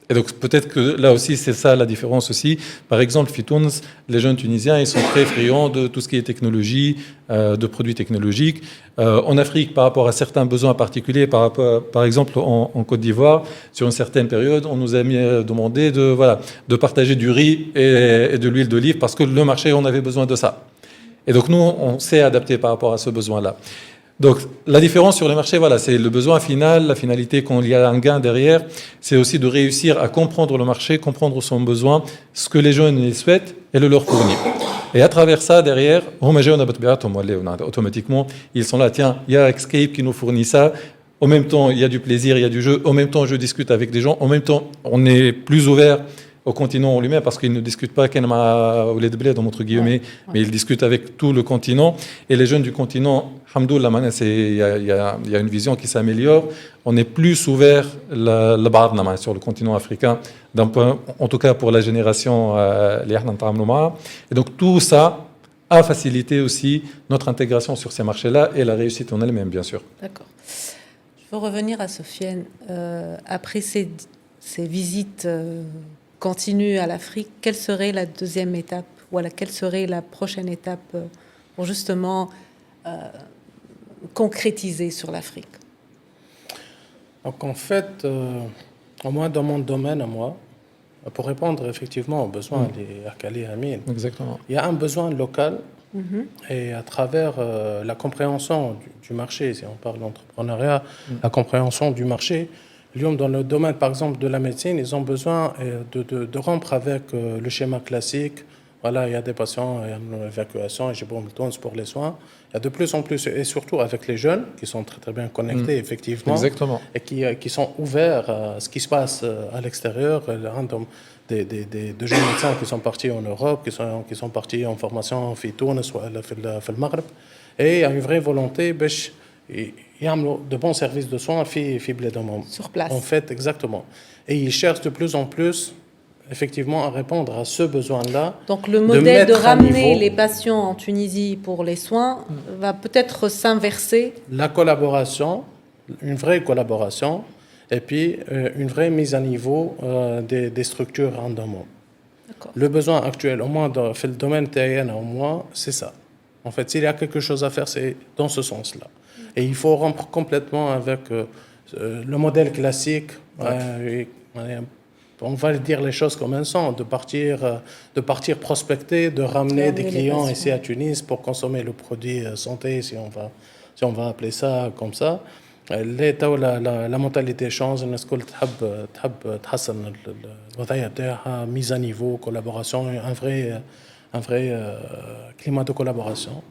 Et donc peut-être que là aussi, c'est ça la différence aussi. Par exemple, Fitouns, les jeunes Tunisiens, ils sont très friands de tout ce qui est technologie, de produits technologiques. En Afrique, par rapport à certains besoins particuliers, par exemple en Côte d'Ivoire, sur une certaine période, on nous a demandé de partager du riz et de l'huile d'olive parce que le marché, on avait besoin de ça. Et donc nous, on s'est adapté par rapport à ce besoin-là. Donc la différence sur le marché, voilà, c'est le besoin final, la finalité quand il y a un gain derrière, c'est aussi de réussir à comprendre le marché, comprendre son besoin, ce que les jeunes ils souhaitent et le leur fournir. Et à travers ça, derrière, automatiquement, ils sont là, tiens, il y a Escape qui nous fournit ça, en même temps il y a du plaisir, il y a du jeu, en même temps je discute avec des gens, en même temps on est plus ouvert au continent en lui-même, parce qu'ils ne discutent pas entre guillemets, mais ils discutent avec tout le continent. Et les jeunes du continent, alhamdoulilah, il y a une vision qui s'améliore. On est plus ouvert sur le continent africain, d'un point, en tout cas pour la génération. Et donc tout ça a facilité aussi notre intégration sur ces marchés-là et la réussite en elle-même, bien sûr. D'accord. Je veux revenir à Sofiane. Après ces visites... continue à l'Afrique, quelle serait la deuxième étape? Voilà, quelle serait la prochaine étape pour justement concrétiser sur l'Afrique? Donc en fait, au moins dans mon domaine à moi, pour répondre effectivement aux besoins des Arkali et Amine, exactement. Il y a un besoin local et à travers la compréhension du marché, si on parle d'entrepreneuriat, la compréhension du marché, dans le domaine, par exemple, de la médecine, ils ont besoin de rompre avec le schéma classique. Voilà, il y a des patients, il y a une évacuation, et j'ai besoin pour les soins. Il y a de plus en plus, et surtout avec les jeunes, qui sont très, très bien connectés, effectivement. Exactement. Et qui sont ouverts à ce qui se passe à l'extérieur. De jeunes médecins qui sont partis en Europe, qui sont partis en formation en Fitoun, soit au Maghreb. Et il y a une vraie volonté, il y a de bons services de soins sur place. En fait, exactement. Et ils cherchent de plus en plus, effectivement, à répondre à ce besoin-là. Donc le modèle de ramener les patients en Tunisie pour les soins va peut-être s'inverser. La collaboration, une vraie collaboration, et puis une vraie mise à niveau des structures en demande. Le besoin actuel, au moins dans le domaine TIN, au moins, c'est ça. En fait, s'il y a quelque chose à faire, c'est dans ce sens-là. Et il faut rompre complètement avec le modèle classique. On va dire les choses comme elles sont, de partir prospecter, de ramener des clients ici à Tunis pour consommer le produit santé, si on va appeler ça comme ça. La mentalité change, الناس كل تحب تحسن الوضعية بتاعها, mise à niveau, collaboration, un vrai climat de collaboration.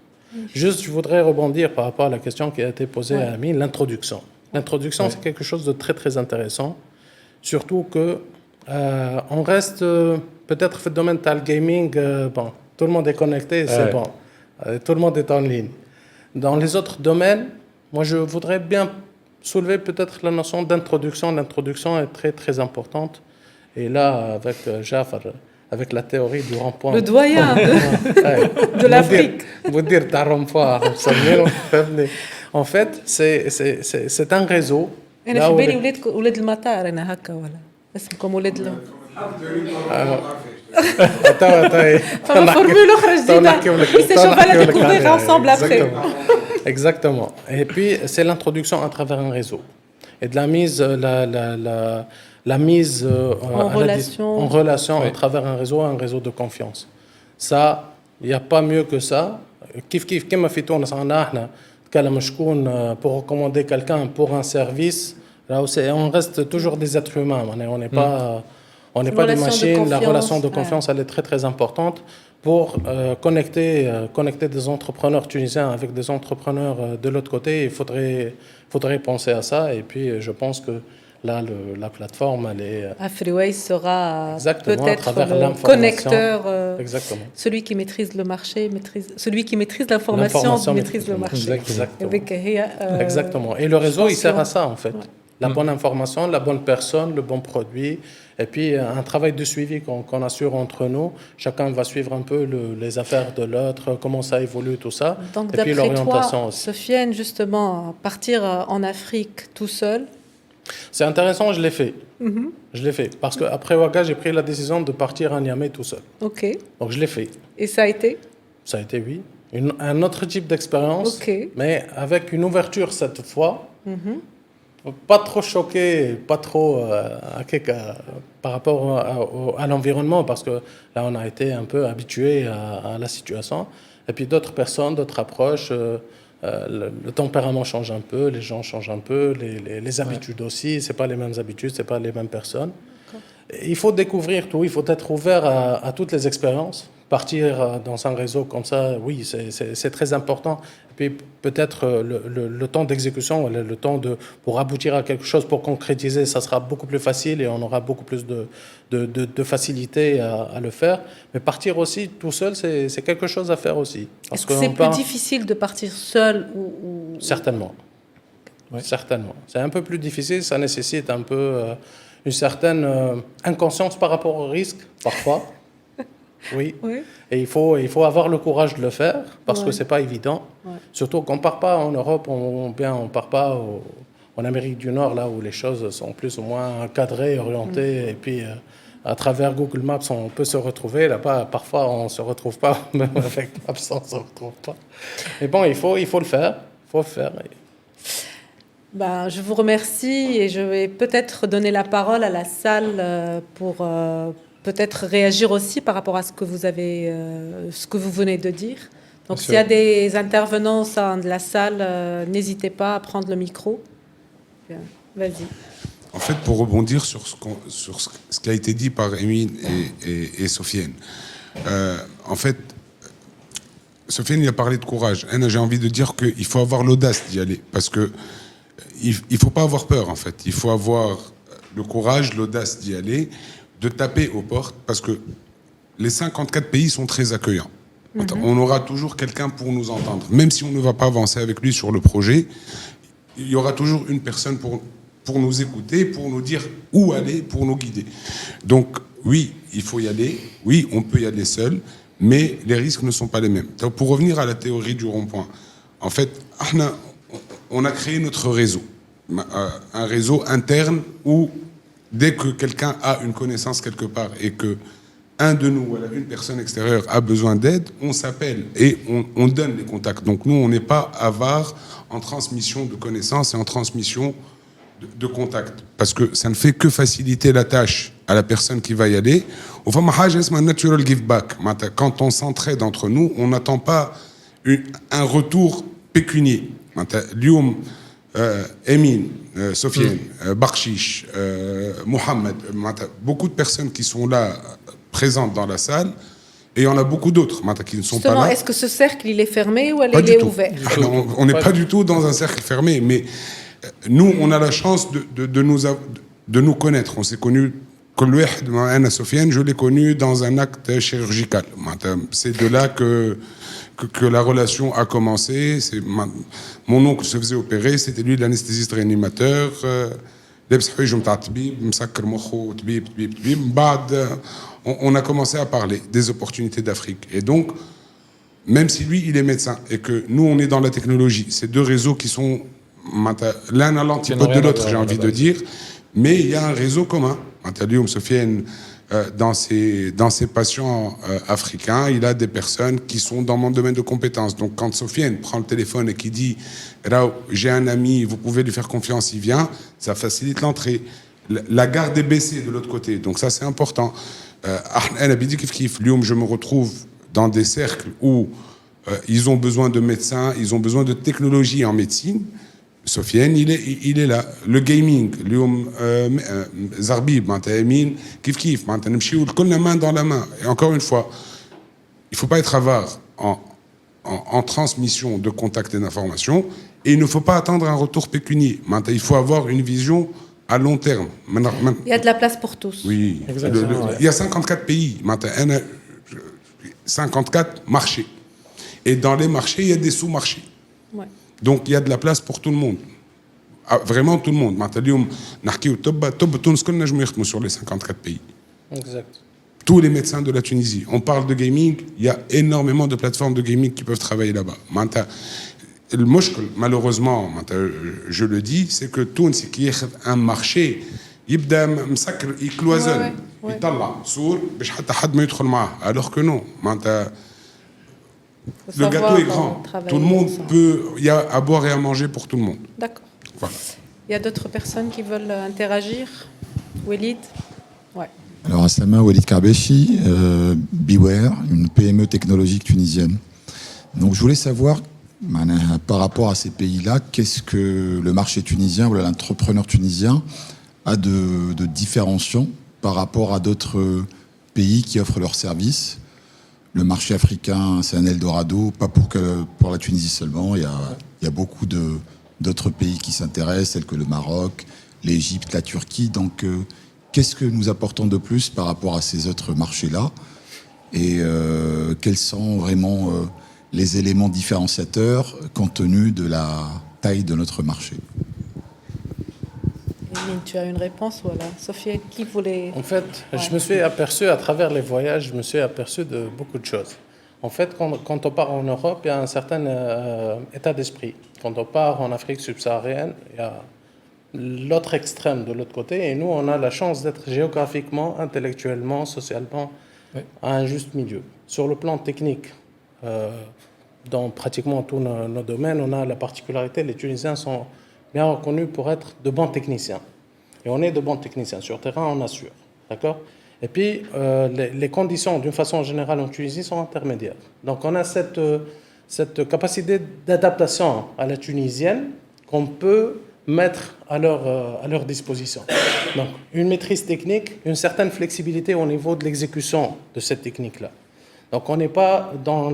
Juste, je voudrais rebondir par rapport à la question qui a été posée à Amine, l'introduction. L'introduction, c'est quelque chose de très, très intéressant. Surtout que on reste peut-être dans le domaine du gaming, tout le monde est connecté, c'est bon. Tout le monde est en ligne. Dans les autres domaines, moi, je voudrais bien soulever peut-être la notion d'introduction. L'introduction est très, très importante. Et là, avec Jafar, avec la théorie du rond-point. Le doyen de l'Afrique. Vous dire ta rond-point. En fait, c'est un réseau. انا là في où بالي les- ولاد المطار انا هكا ولا اسمكم ولاد Attends. فما فورمول اخرى جديده Oui, c'est chaud, on va la découvrir ensemble après. Exactement. Et puis, c'est l'introduction à travers un réseau. Et de la mise, la mise en relation à travers un réseau de confiance. Ça, il n'y a pas mieux que ça. كيف كما في تونس عندنا احنا نتكلم شكون pour recommander quelqu'un pour un service. Là où on reste toujours des êtres humains. On n'est pas des machines. La relation de confiance, elle est très très importante pour connecter des entrepreneurs tunisiens avec des entrepreneurs de l'autre côté. Il faudrait penser à ça. Et puis, je pense que là, la plateforme, elle est... Freeway sera peut-être le connecteur, celui qui maîtrise le marché, celui qui maîtrise l'information maîtrise le marché. Exactement. Et le réseau, il sert à ça, en fait. La bonne information, la bonne personne, le bon produit, et puis un travail de suivi qu'on assure entre nous. Chacun va suivre un peu les affaires de l'autre, comment ça évolue, tout ça. Donc, et puis l'orientation toi, aussi. Sofiane, justement, partir en Afrique tout seul. C'est intéressant, je l'ai fait. Je l'ai fait. Parce qu'après Ouaga, j'ai pris la décision de partir à Niamey tout seul. Ok. Donc je l'ai fait. Et ça a été? Ça a été, oui. Un autre type d'expérience, mais avec une ouverture cette fois. Pas trop choqué, pas trop par rapport à l'environnement, parce que là, on a été un peu habitué à la situation. Et puis d'autres personnes, d'autres approches, le tempérament change un peu, les gens changent un peu, les habitudes aussi, c'est pas les mêmes habitudes, c'est pas les mêmes personnes. Il faut découvrir tout, il faut être ouvert à toutes les expériences. Partir dans un réseau comme ça, oui, c'est très important. Et puis peut-être le temps d'exécution, le temps pour aboutir à quelque chose, pour concrétiser, ça sera beaucoup plus facile et on aura beaucoup plus de facilité à le faire. Mais partir aussi tout seul, c'est quelque chose à faire aussi. Est-ce que c'est plus difficile de partir seul ou... Certainement. Certainement. C'est un peu plus difficile, ça nécessite un peu une certaine inconscience par rapport au risque, parfois. Oui. Et il faut avoir le courage de le faire parce que c'est pas évident. Surtout qu'on part pas en Europe, on part pas en Amérique du Nord, là où les choses sont plus ou moins cadrées, orientées, et puis à travers Google Maps, on peut se retrouver. Là-bas, parfois, on se retrouve pas, même avec Maps, on se retrouve pas. Mais bon, il faut le faire. Je vous remercie et je vais peut-être donner la parole à la salle pour peut-être réagir aussi par rapport à ce que vous venez de dire. Donc, s'il y a des intervenants au sein de la salle, n'hésitez pas à prendre le micro. Bien, vas-y. En fait, pour rebondir sur ce qui a été dit par Emine et Sofiane, en fait, Sofiane il a parlé de courage. J'ai envie de dire qu'il faut avoir l'audace d'y aller, parce que il faut pas avoir peur, en fait. Il faut avoir le courage, l'audace d'y aller, de taper aux portes, parce que les 54 pays sont très accueillants. On aura toujours quelqu'un pour nous entendre. Même si on ne va pas avancer avec lui sur le projet, il y aura toujours une personne pour nous écouter, pour nous dire où aller, pour nous guider. Donc, oui, il faut y aller. Oui, on peut y aller seul, mais les risques ne sont pas les mêmes. Donc, pour revenir à la théorie du rond-point, en fait, on a créé notre réseau. Un réseau interne où dès que quelqu'un a une connaissance quelque part et que un de nous, voilà, une personne extérieure a besoin d'aide, on s'appelle et on donne les contacts. Donc nous, on n'est pas avare en transmission de connaissances et en transmission de contacts, parce que ça ne fait que faciliter la tâche à la personne qui va y aller. Un natural give back. Quand on s'entraide entre nous, on n'attend pas un retour pécunier. Lyoum, Emine, Sofiane, Bakshish, Mohamed, beaucoup de personnes qui sont là, présentes dans la salle, et il y en a beaucoup d'autres qui ne sont pas là. Est-ce que ce cercle, il est fermé ou il est ouvert? On n'est pas du tout dans un cercle fermé, mais nous, on a la chance de nous connaître. On s'est connus, Sofiane, je l'ai connu dans un acte chirurgical. C'est de là que la relation a commencé. Mon oncle se faisait opérer, c'était lui l'anesthésiste réanimateur. On a commencé à parler des opportunités d'Afrique. Et donc, même si lui, il est médecin, et que nous, on est dans la technologie, c'est deux réseaux qui sont l'un à l'antipode de l'autre, j'ai envie de dire, mais il y a un réseau commun. Sofiane, dans ses patients africains, il a des personnes qui sont dans mon domaine de compétences. Donc quand Sofiane prend le téléphone et qui dit « j'ai un ami, vous pouvez lui faire confiance, il vient », ça facilite l'entrée. La garde est baissée de l'autre côté, donc ça c'est important. Je me retrouve dans des cercles où ils ont besoin de médecins, ils ont besoin de technologie en médecine. Sofiane, il est là. Le gaming, Zarbib, kif, la main dans la main. Et encore une fois, il ne faut pas être avare en transmission de contacts et d'informations, et il ne faut pas attendre un retour pécunier. Il faut avoir une vision à long terme. Il y a de la place pour tous. Oui, il y a 54 pays, 54 marchés. Et dans les marchés, il y a des sous-marchés. Ouais. Donc il y a de la place pour tout le monde. Vraiment tout le monde. Sur les 54 pays. Exact. Tous les médecins de la Tunisie. On parle de gaming, il y a énormément de plateformes de gaming qui peuvent travailler là-bas. Le mushkil, malheureusement, je le dis, c'est que Tunis qui est un marché, il cloisonne, il طلع صور باش حتى حد ما يدخل معاه, alors que non. Le gâteau est grand. Tout le monde peut, il y a à boire et à manger pour tout le monde. D'accord. Voilà. Il y a d'autres personnes qui veulent interagir. Walid. Ouais. Alors, Aslama Walid Karbechi, Beware, une PME technologique tunisienne. Donc, je voulais savoir, par rapport à ces pays-là, qu'est-ce que le marché tunisien ou l'entrepreneur tunisien a de différenciant par rapport à d'autres pays qui offrent leurs services. Le marché africain, c'est un Eldorado, pas pour la Tunisie seulement. Il y a beaucoup d'autres pays qui s'intéressent, tels que le Maroc, l'Égypte, la Turquie. Donc, qu'est-ce que nous apportons de plus par rapport à ces autres marchés-là? Et quels sont vraiment les éléments différenciateurs compte tenu de la taille de notre marché? Tu as une réponse, voilà. Sophie, qui voulait... En fait, je me suis aperçu à travers les voyages, je me suis aperçu de beaucoup de choses. En fait, quand on part en Europe, il y a un certain état d'esprit. Quand on part en Afrique subsaharienne, il y a l'autre extrême de l'autre côté. Et nous, on a la chance d'être géographiquement, intellectuellement, socialement à un juste milieu. Sur le plan technique, dans pratiquement tous nos domaines, on a la particularité, les Tunisiens sont bien reconnus pour être de bons techniciens. Et on est de bons techniciens. Sur terrain, on assure. D'accord ? Et puis, les conditions, d'une façon générale, en Tunisie, sont intermédiaires. Donc, on a cette capacité d'adaptation à la tunisienne qu'on peut mettre à leur disposition. Donc, une maîtrise technique, une certaine flexibilité au niveau de l'exécution de cette technique-là. Donc, on n'est pas dans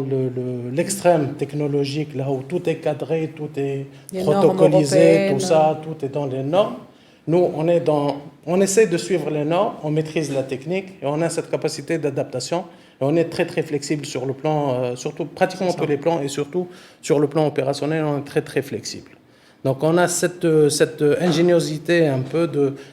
l'extrême technologique, là où tout est cadré, tout est protocolisé, tout ça, tout est dans les normes. Nous, on essaie de suivre les normes, on maîtrise la technique et on a cette capacité d'adaptation. Et on est très, très flexible sur le plan, surtout pratiquement tous les plans et surtout sur le plan opérationnel, on est très, très flexible. Donc, on a cette ingéniosité un peu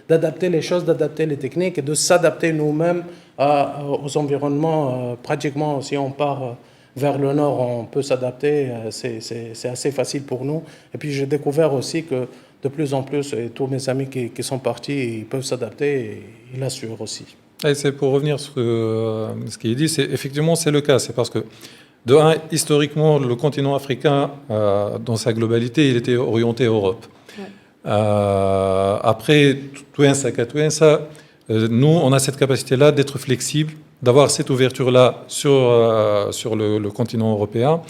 d'adapter les choses, d'adapter les techniques et de s'adapter nous-mêmes aux environnements. Pratiquement, si on part vers le nord, on peut s'adapter. C'est assez facile pour nous. Et puis, j'ai découvert aussi que de plus en plus, et tous mes amis qui sont partis, ils peuvent s'adapter et ils l'assurent aussi. Et c'est pour revenir sur ce qu'il dit, effectivement, c'est le cas. C'est parce que, de un, historiquement, le continent africain, dans sa globalité, il était orienté Europe. Ouais. Après, nous, on a cette capacité-là d'être flexible, d'avoir cette ouverture-là sur le continent européen,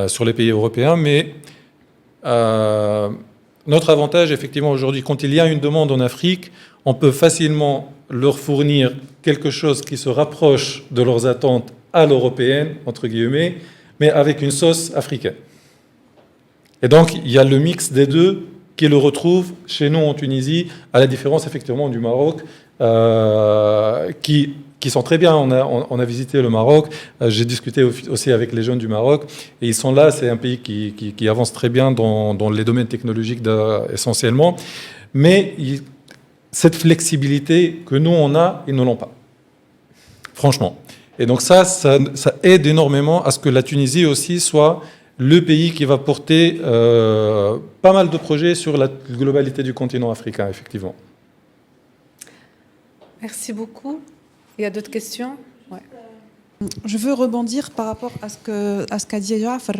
sur les pays européens, mais notre avantage, effectivement, aujourd'hui, quand il y a une demande en Afrique, on peut facilement leur fournir quelque chose qui se rapproche de leurs attentes à l'européenne, entre guillemets, mais avec une sauce africaine. Et donc, il y a le mix des deux qui le retrouve chez nous en Tunisie, à la différence, effectivement, du Maroc, qui sont très bien. On a visité le Maroc, j'ai discuté aussi avec les jeunes du Maroc, et ils sont là, c'est un pays qui avance très bien dans les domaines technologiques essentiellement, mais cette flexibilité que nous, on a, ils ne l'ont pas, franchement. Et donc ça aide énormément à ce que la Tunisie aussi soit le pays qui va porter pas mal de projets sur la globalité du continent africain, effectivement. Merci beaucoup. Il y a d'autres questions? Ouais. Je veux rebondir par rapport à ce qu'a dit Jafar.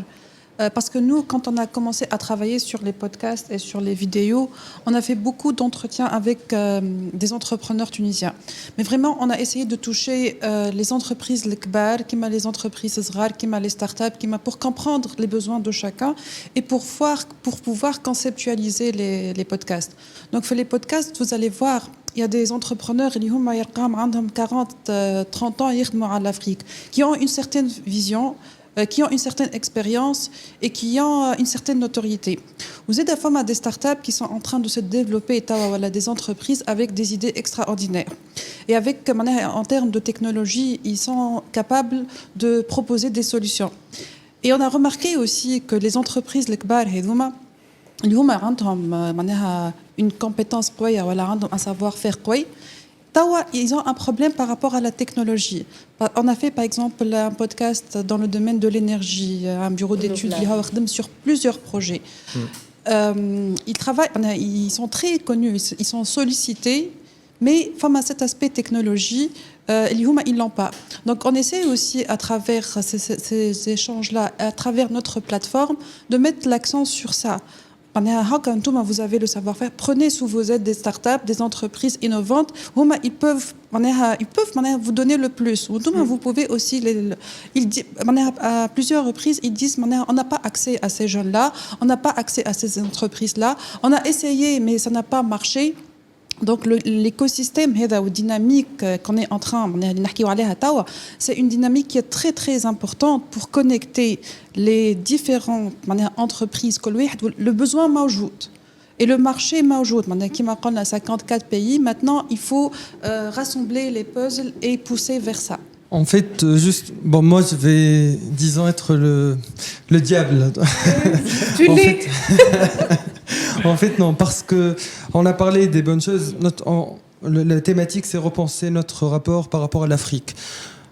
Parce que nous, quand on a commencé à travailler sur les podcasts et sur les vidéos, on a fait beaucoup d'entretiens avec des entrepreneurs tunisiens. Mais vraiment, on a essayé de toucher les entreprises les kbar, les entreprises zrar, les startups, pour comprendre les besoins de chacun et pour pouvoir conceptualiser les podcasts. Donc, pour les podcasts, vous allez voir, il y a des entrepreneurs qui ont 40-30 ans à l'Afrique, qui ont une certaine vision, qui ont une certaine expérience et qui ont une certaine notoriété. Vous êtes des femmes à des startups qui sont en train de se développer, des entreprises avec des idées extraordinaires. Et avec, en termes de technologie, ils sont capables de proposer des solutions. Et on a remarqué aussi que les entreprises, les kbar, ils ont une compétence, un savoir-faire. Ils ont un problème par rapport à la technologie. On a fait par exemple un podcast dans le domaine de l'énergie, un bureau d'études qui travaille sur plusieurs projets. Ils travaillent, ils sont très connus, ils sont sollicités, mais à cet aspect technologie, ils ne l'ont pas. Donc on essaie aussi à travers ces échanges-là, à travers notre plateforme, de mettre l'accent sur ça. Vous avez le savoir-faire. Prenez sous vos aides des startups, des entreprises innovantes. Ils peuvent vous donner le plus. Vous pouvez aussi, à plusieurs reprises, ils disent on n'a pas accès à ces jeunes-là, on n'a pas accès à ces entreprises-là. On a essayé, mais ça n'a pas marché. Donc l'écosystème ou dynamique qu'on est en train de c'est une dynamique qui est très très importante pour connecter les différentes entreprises. Le besoin موجود et le marché موجود. Qui m'a dit 54 pays. Maintenant, il faut rassembler les puzzles et pousser vers ça. En fait, moi je vais, disons, être le diable. Tu l'es. En fait, non, parce que on a parlé des bonnes choses. La thématique, c'est repenser notre rapport par rapport à l'Afrique.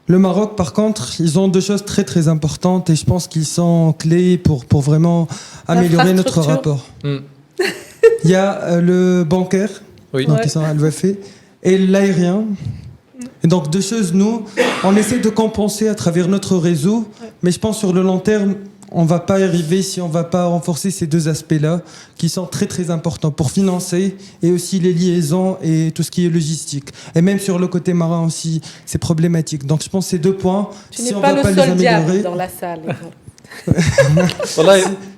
Le Maroc, par contre, ils ont deux choses très très importantes et je pense qu'ils sont clés pour vraiment améliorer notre rapport. Il y a le bancaire, donc ils sont à l'UEFA, et l'aérien. Et donc deux choses, nous, on essaie de compenser à travers notre réseau, mais je pense sur le long terme, on ne va pas y arriver si on ne va pas renforcer ces deux aspects-là, qui sont très très importants pour financer et aussi les liaisons et tout ce qui est logistique. Et même sur le côté marin aussi, c'est problématique. Donc je pense que ces deux points, si on ne va pas le seul diable dans la salle.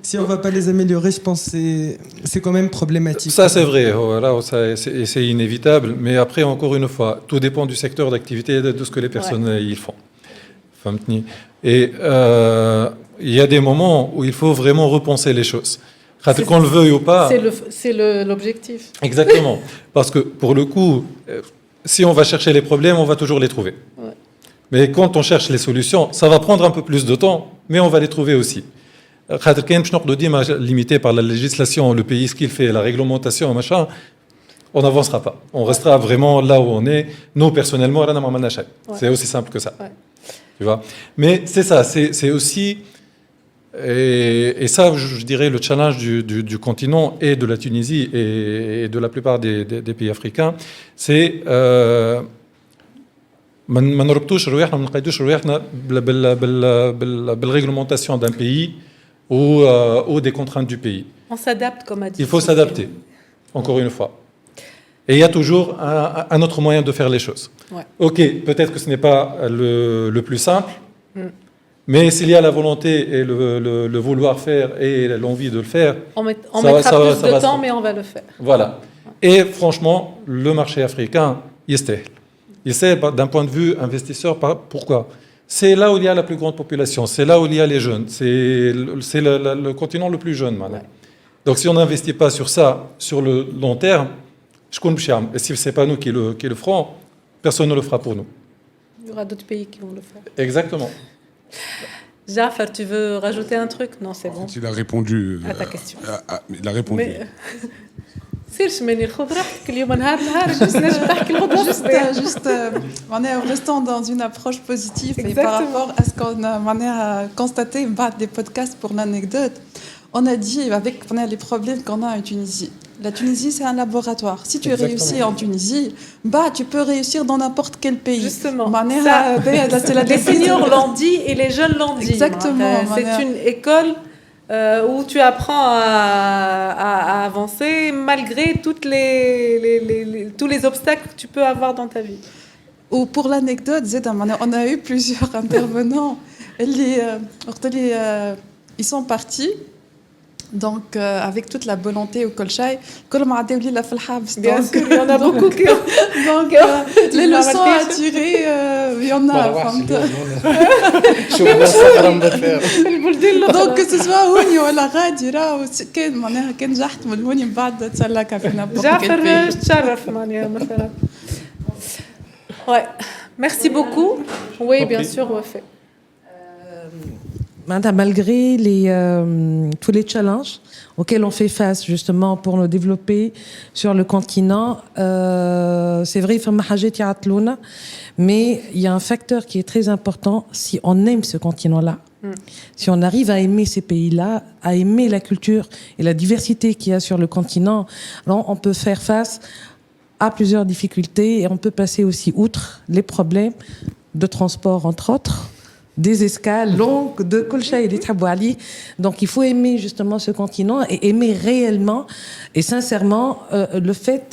Si on ne va pas les améliorer, je pense que c'est quand même problématique. Ça, c'est vrai. Voilà, c'est inévitable. Mais après, encore une fois, tout dépend du secteur d'activité et de ce que les personnes y font. Et il y a des moments où il faut vraiment repenser les choses. Qu'on le veuille ou pas. C'est l'objectif. Exactement. Parce que pour le coup, si on va chercher les problèmes, on va toujours les trouver. Ouais. Mais quand on cherche les solutions, ça va prendre un peu plus de temps, mais on va les trouver aussi. Limité par la législation, le pays, ce qu'il fait, la réglementation, machin, on n'avancera pas. On restera vraiment là où on est. Nous, personnellement, c'est aussi simple que ça. Ouais. Tu vois. Mais c'est ça, c'est aussi... Et ça, je dirais, le challenge du continent et de la Tunisie et de la plupart des pays africains, c'est... ما نربطوش رواحنا ما نقيدوش رواحنا بالرéglementation d'un pays ou des contraintes du pays. On s'adapte, comme a dit. Il faut s'adapter, encore une fois. Et il y a toujours un autre moyen de faire les choses. Ouais. Ok, peut-être que ce n'est pas le plus simple, mais s'il y a la volonté et le vouloir faire et l'envie de le faire, on mettra plus de temps, mais on va le faire. Voilà. Et franchement, le marché africain, il sait d'un point de vue investisseur, pourquoi ? C'est là où il y a la plus grande population, c'est là où il y a les jeunes, c'est le continent le plus jeune maintenant. Ouais. Donc si on n'investit pas sur ça, sur le long terme, je compte charme. Et si ce n'est pas nous qui le ferons, personne ne le fera pour nous. Il y aura d'autres pays qui vont le faire. Exactement. Jafar, tu veux rajouter un truc ? Non, c'est bon. Il a répondu à ta question. Il a répondu. Mais, تصيرش ماني خذ راحتك اليوم نهار بس نجم تحكي الغدوة في الصباح. Juste, on est restant dans une approche positive et par Exactement. rapport à ce qu'on a constaté par des podcasts pour l'anecdote, on a dit avec les problèmes qu'on a en Tunisie. La Tunisie, c'est un laboratoire. Si tu réussis en Tunisie, tu peux réussir dans n'importe quel pays. Justement. C'est la Les seniors l'ont dit et les jeunes l'ont dit. Exactement. C'est une école où tu apprends à avancer malgré tous les obstacles que tu peux avoir dans ta vie. Ou pour l'anecdote, on a eu plusieurs intervenants. Ils sont partis. Donc, avec toute la volonté au Kolchaï, Bien sûr, il y en a beaucoup qui ont... Donc, les leçons à tirer, il y en a. Donc, que ce soit Houni ou la Radira, ou كان نجحت من هوني من بعد تسلك في n'importe quel جعفر pays. تشرف معناها مثلا. Ouais, merci beaucoup. Oui, bien sûr, Wafé. Malgré tous les challenges auxquels on fait face justement pour nous développer sur le continent, c'est vrai, mais il y a un facteur qui est très important si on aime ce continent-là. Si on arrive à aimer ces pays-là, à aimer la culture et la diversité qu'il y a sur le continent, alors on peut faire face à plusieurs difficultés et on peut passer aussi outre les problèmes de transport, entre autres, des escales longues de Kolcha et des Tabouali. Donc il faut aimer justement ce continent et aimer réellement et sincèrement le fait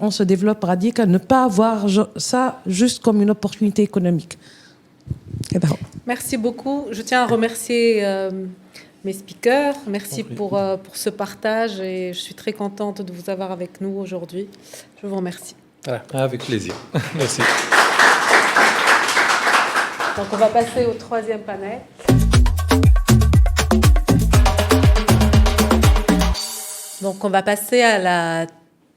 on se développe radical, ne pas voir ça juste comme une opportunité économique. Merci beaucoup. Je tiens à remercier mes speakers. Merci pour ce partage et je suis très contente de vous avoir avec nous aujourd'hui. Je vous remercie. Avec plaisir. Merci. Donc on va passer au troisième panel. Donc on va passer à la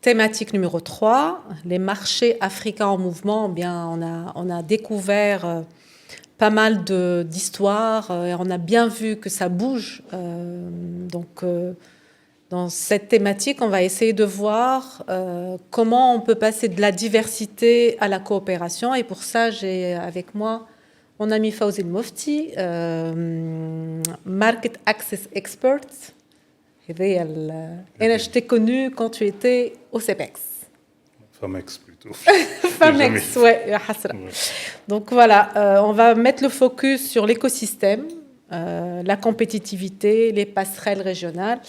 thématique numéro 3, les marchés africains en mouvement. Eh bien, on a découvert pas mal d'histoires et on a bien vu que ça bouge. Dans cette thématique, on va essayer de voir comment on peut passer de la diversité à la coopération. Et pour ça, j'ai avec moi mon ami Fawzi Mofti, Market Access Expert. Je t'ai connu quand tu étais au CEPEX. Famex plutôt. Famex, ouais, Hasra. Donc voilà, on va mettre le focus sur l'écosystème, la compétitivité, les passerelles régionales.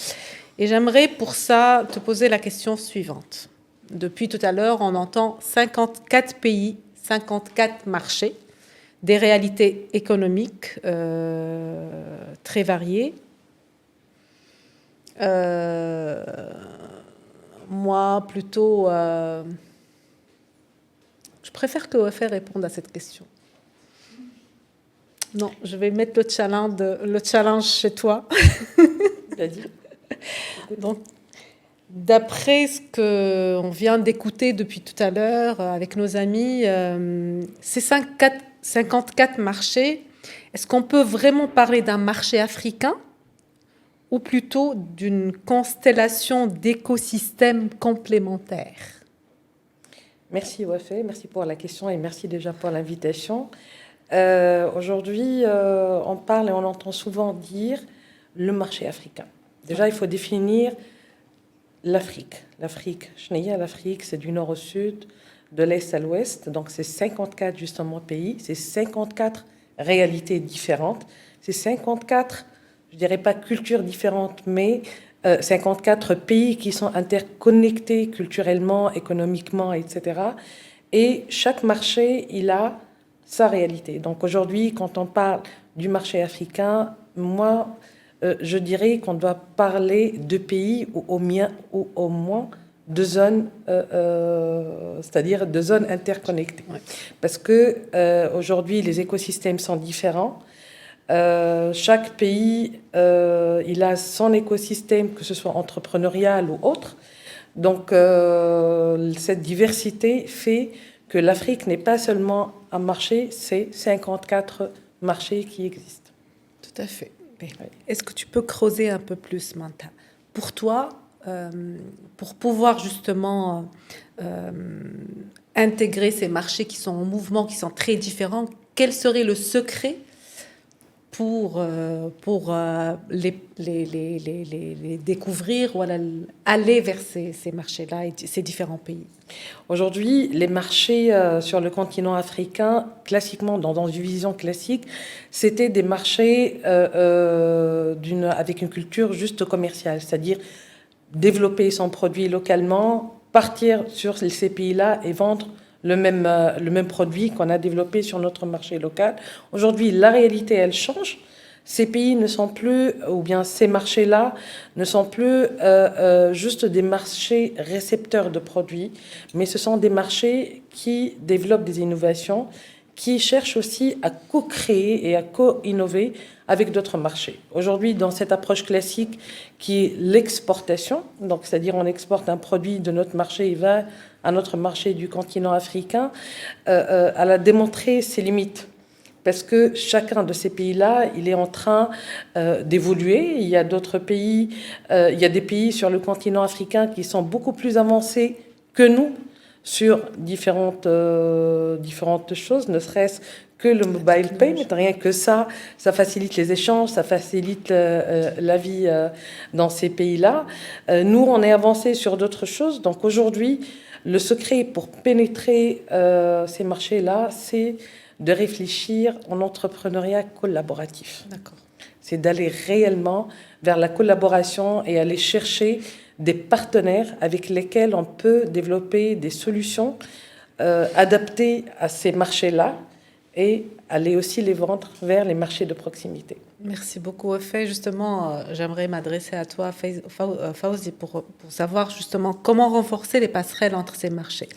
Et j'aimerais pour ça te poser la question suivante. Depuis tout à l'heure, on entend 54 pays, 54 marchés, des réalités économiques très variées. Moi, plutôt, je préfère que Wafé réponde à cette question. Non, je vais mettre le challenge chez toi. Donc, d'après ce qu'on vient d'écouter depuis tout à l'heure avec nos amis, ces 54 marchés, est-ce qu'on peut vraiment parler d'un marché africain ou plutôt d'une constellation d'écosystèmes complémentaires? Merci Wafé, merci pour la question et merci déjà pour l'invitation. Aujourd'hui, on parle et on entend souvent dire le marché africain. Déjà, il faut définir l'Afrique. L'Afrique, l'Afrique, c'est du nord au sud, de l'est à l'ouest. Donc, c'est 54 justement pays, c'est 54 réalités différentes. C'est 54, je dirais pas cultures différentes, mais 54 pays qui sont interconnectés culturellement, économiquement, etc. Et chaque marché, il a sa réalité. Donc aujourd'hui, quand on parle du marché africain, moi, je dirais qu'on doit parler de pays ou au moins de zones, c'est-à-dire de zones interconnectées. Ouais. Parce que aujourd'hui, les écosystèmes sont différents. Chaque pays, il a son écosystème, que ce soit entrepreneurial ou autre. Donc, cette diversité fait que l'Afrique n'est pas seulement un marché, c'est 54 marchés qui existent. Tout à fait. Oui. Est-ce que tu peux creuser un peu plus, Manta? Pour toi, pour pouvoir justement intégrer ces marchés qui sont en mouvement, qui sont très différents, quel serait le secret pour les découvrir ou aller vers ces marchés-là et ces différents pays? Aujourd'hui, les marchés sur le continent africain, classiquement, dans une vision classique, c'était des marchés avec une culture juste commerciale, c'est-à-dire développer son produit localement, partir sur ces pays-là et vendre le même produit qu'on a développé sur notre marché local. Aujourd'hui, la réalité, elle change. Ces pays ne sont plus, ou bien ces marchés-là ne sont plus juste des marchés récepteurs de produits, mais ce sont des marchés qui développent des innovations, qui cherchent aussi à co-créer et à co-innover avec d'autres marchés. Aujourd'hui, dans cette approche classique qui est l'exportation, donc c'est-à-dire on exporte un produit de notre marché, il va à notre marché du continent africain, elle a démontré ses limites. Parce que chacun de ces pays-là, il est en train d'évoluer. Il y a d'autres pays, il y a des pays sur le continent africain qui sont beaucoup plus avancés que nous sur différentes choses, ne serait-ce que le mobile payment. Rien que ça facilite les échanges, ça facilite la vie dans ces pays-là. Nous, on est avancés sur d'autres choses. Donc aujourd'hui, le secret pour pénétrer ces marchés-là, c'est de réfléchir en entrepreneuriat collaboratif. D'accord. C'est d'aller réellement vers la collaboration et aller chercher des partenaires avec lesquels on peut développer des solutions adaptées à ces marchés-là et aller aussi les vendre vers les marchés de proximité. Merci beaucoup, Wafé. Justement, j'aimerais m'adresser à toi, Fawzi, pour savoir justement comment renforcer les passerelles entre ces marchés,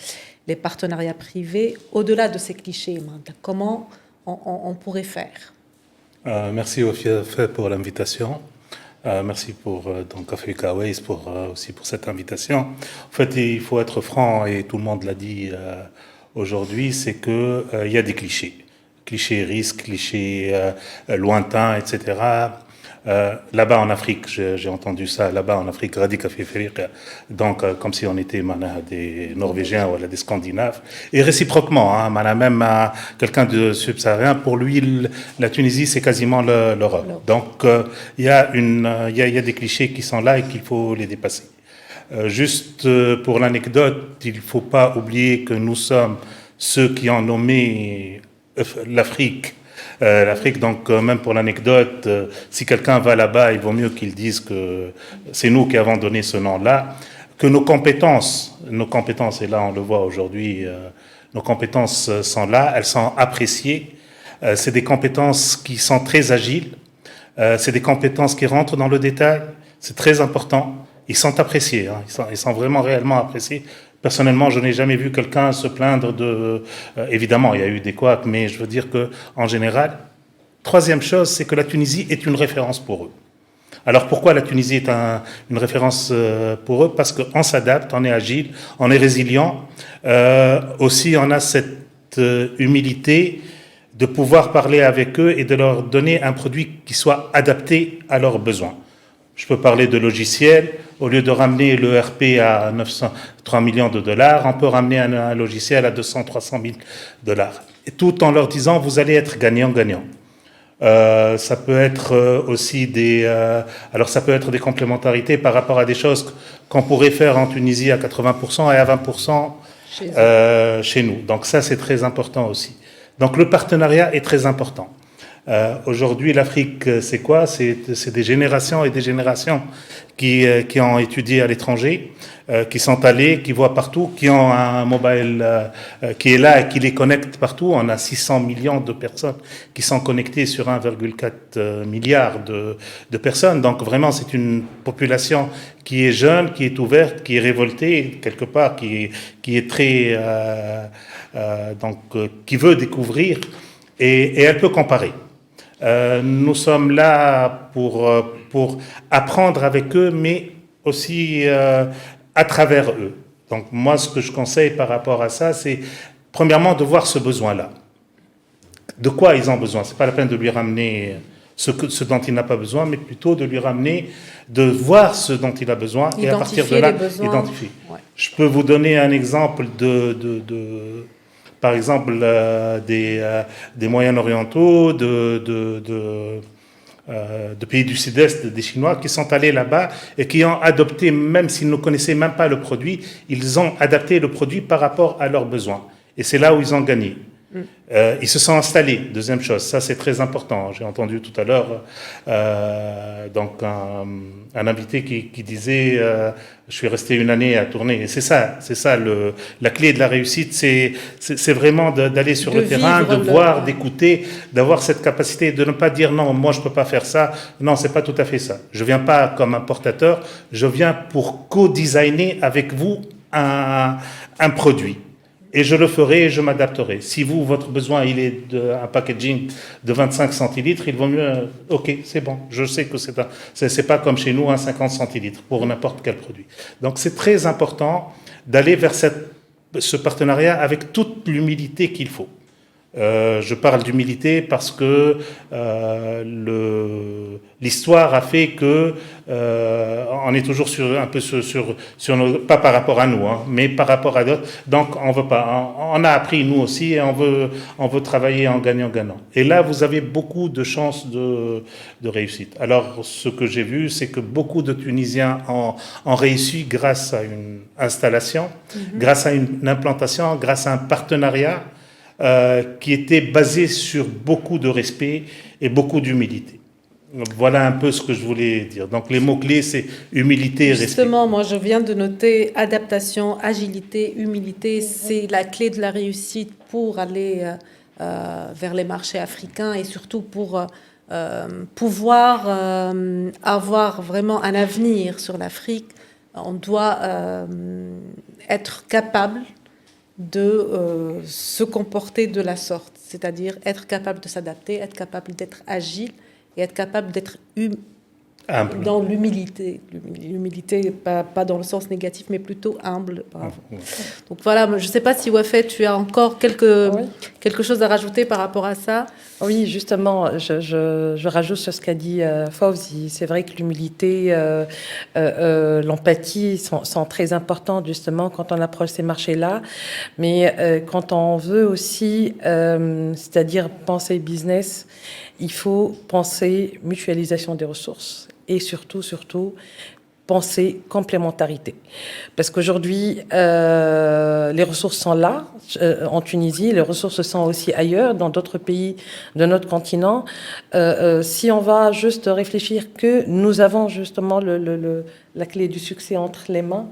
les partenariats privés, au-delà de ces clichés. Comment on pourrait faire? Merci, Wafé, pour l'invitation. Merci pour donc Africa Ways aussi pour cette invitation. En fait, il faut être franc, et tout le monde l'a dit aujourd'hui, c'est que il y a des clichés. Clichés risques, clichés lointains, etc. Là-bas en Afrique, j'ai entendu ça, là-bas en Afrique, donc comme si on était des Norvégiens ou des Scandinaves, et réciproquement, même quelqu'un de subsaharien, pour lui, la Tunisie, c'est quasiment l'Europe. Donc il y a des clichés qui sont là et qu'il faut les dépasser. Juste pour l'anecdote, il ne faut pas oublier que nous sommes ceux qui ont nommé l'Afrique. Donc même pour l'anecdote, si quelqu'un va là-bas, il vaut mieux qu'il dise que c'est nous qui avons donné ce nom-là, que nos compétences, et là on le voit aujourd'hui, nos compétences sont là, elles sont appréciées, c'est des compétences qui sont très agiles, c'est des compétences qui rentrent dans le détail, c'est très important, ils sont appréciés, ils sont vraiment réellement appréciés. Personnellement, je n'ai jamais vu quelqu'un se plaindre de... évidemment, il y a eu des couacs, mais je veux dire qu'en général, troisième chose, c'est que la Tunisie est une référence pour eux. Alors pourquoi la Tunisie est une référence pour eux? Parce qu'on s'adapte, on est agile, on est résilient. Aussi, on a cette humilité de pouvoir parler avec eux et de leur donner un produit qui soit adapté à leurs besoins. Je peux parler de logiciels. Au lieu de ramener l'ERP à 903 millions de dollars, on peut ramener un logiciel à 200-300 000 dollars. Et tout en leur disant, vous allez être gagnant-gagnant. Ça peut être aussi alors ça peut être des complémentarités par rapport à des choses qu'on pourrait faire en Tunisie à 80% et à 20% chez nous. Donc ça, c'est très important aussi. Donc le partenariat est très important. Aujourd'hui, l'Afrique, c'est quoi? C'est des générations et des générations qui ont étudié à l'étranger, qui sont allés, qui voient partout, qui ont un mobile qui est là et qui les connecte partout. On a 600 millions de personnes qui sont connectées sur 1,4 milliard de personnes. Donc vraiment, c'est une population qui est jeune, qui est ouverte, qui est révoltée, quelque part, qui est très... qui veut découvrir et elle peut comparer. Nous sommes là pour apprendre avec eux, mais aussi à travers eux. Donc moi, ce que je conseille par rapport à ça, c'est premièrement de voir ce besoin-là. De quoi ils ont besoin? C'est pas la peine de lui ramener ce dont il n'a pas besoin, mais plutôt de lui ramener, de voir ce dont il a besoin et à partir de là, identifier. Ouais. Je peux vous donner un exemple par exemple, des moyens orientaux, de pays du Sud-Est, des Chinois qui sont allés là-bas et qui ont adopté, même s'ils ne connaissaient même pas le produit, ils ont adapté le produit par rapport à leurs besoins. Et c'est là où ils ont gagné. Ils se sont installés, deuxième chose, ça c'est très important. J'ai entendu tout à l'heure donc un invité qui disait je suis resté une année à tourner. Et c'est ça la clé de la réussite, c'est vraiment d'aller sur le terrain, de voir, d'écouter, d'avoir cette capacité de ne pas dire non, moi je peux pas faire ça. Non, c'est pas tout à fait ça. Je viens pas comme un portateur, je viens pour co-designer avec vous un produit. Et je le ferai et je m'adapterai. Si vous, votre besoin, il est d'un packaging de 25 centilitres, il vaut mieux, ok, c'est bon. Je sais que c'est pas comme chez nous, un 50 centilitres pour n'importe quel produit. Donc c'est très important d'aller vers ce partenariat avec toute l'humilité qu'il faut. Je parle d'humilité parce que l'histoire a fait que on est toujours un peu sur nos, pas par rapport à nous, hein, mais par rapport à d'autres. Donc on veut pas. On a appris nous aussi et on veut travailler en gagnant-gagnant. Et là vous avez beaucoup de chances de réussite. Alors ce que j'ai vu, c'est que beaucoup de Tunisiens ont réussi grâce à une installation, grâce à une implantation, grâce à un partenariat. Qui était basé sur beaucoup de respect et beaucoup d'humilité. Voilà un peu ce que je voulais dire. Donc les mots-clés, c'est humilité et respect. Justement, moi je viens de noter adaptation, agilité, humilité, c'est la clé de la réussite pour aller vers les marchés africains et surtout pour pouvoir avoir vraiment un avenir sur l'Afrique. On doit être capable de se comporter de la sorte, c'est-à-dire être capable de s'adapter, être capable d'être agile et être capable d'être dans l'humilité. L'humilité, pas dans le sens négatif, mais plutôt humble. Donc voilà, je ne sais pas si Wafé, tu as encore quelque chose à rajouter par rapport à ça. Oui, justement, je rajoute sur ce qu'a dit Fawzi. C'est vrai que l'humilité, l'empathie sont très importantes justement quand on approche ces marchés-là. Mais quand on veut aussi, c'est-à-dire penser business, il faut penser mutualisation des ressources et surtout penser complémentarité. Parce qu'aujourd'hui, les ressources sont là, en Tunisie, les ressources sont aussi ailleurs, dans d'autres pays de notre continent. Si on va juste réfléchir que nous avons justement la clé du succès entre les mains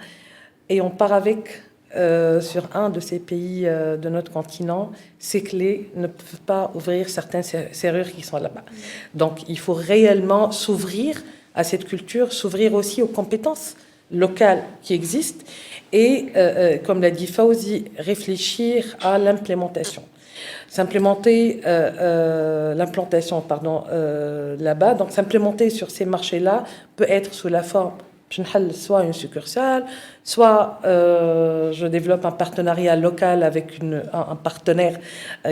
et on part avec sur un de ces pays de notre continent, ces clés ne peuvent pas ouvrir certaines serrures qui sont là-bas. Donc, il faut réellement s'ouvrir à cette culture, s'ouvrir aussi aux compétences locales qui existent et, comme l'a dit Fawzi, réfléchir à l'implémentation. S'implémenter là-bas, donc s'implémenter sur ces marchés-là peut être sous la forme soit une succursale, soit je développe un partenariat local avec un partenaire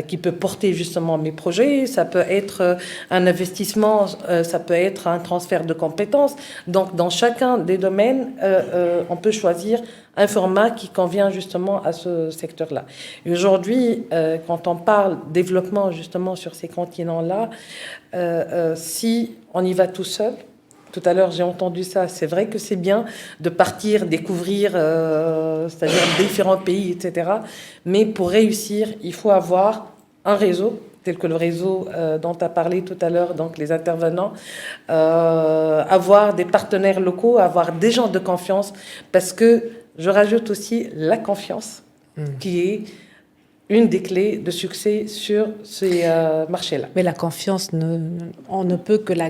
qui peut porter justement mes projets. Ça peut être un investissement, ça peut être un transfert de compétences. Donc, dans chacun des domaines, on peut choisir un format qui convient justement à ce secteur-là. Et aujourd'hui, quand on parle développement justement sur ces continents-là, si on y va tout seul, tout à l'heure, j'ai entendu ça. C'est vrai que c'est bien de partir, découvrir, c'est-à-dire différents pays, etc. Mais pour réussir, il faut avoir un réseau, tel que le réseau dont tu as parlé tout à l'heure, donc les intervenants, avoir des partenaires locaux, avoir des gens de confiance, parce que je rajoute aussi la confiance, qui est une des clés de succès sur ces marchés-là. Mais la confiance, on ne peut que la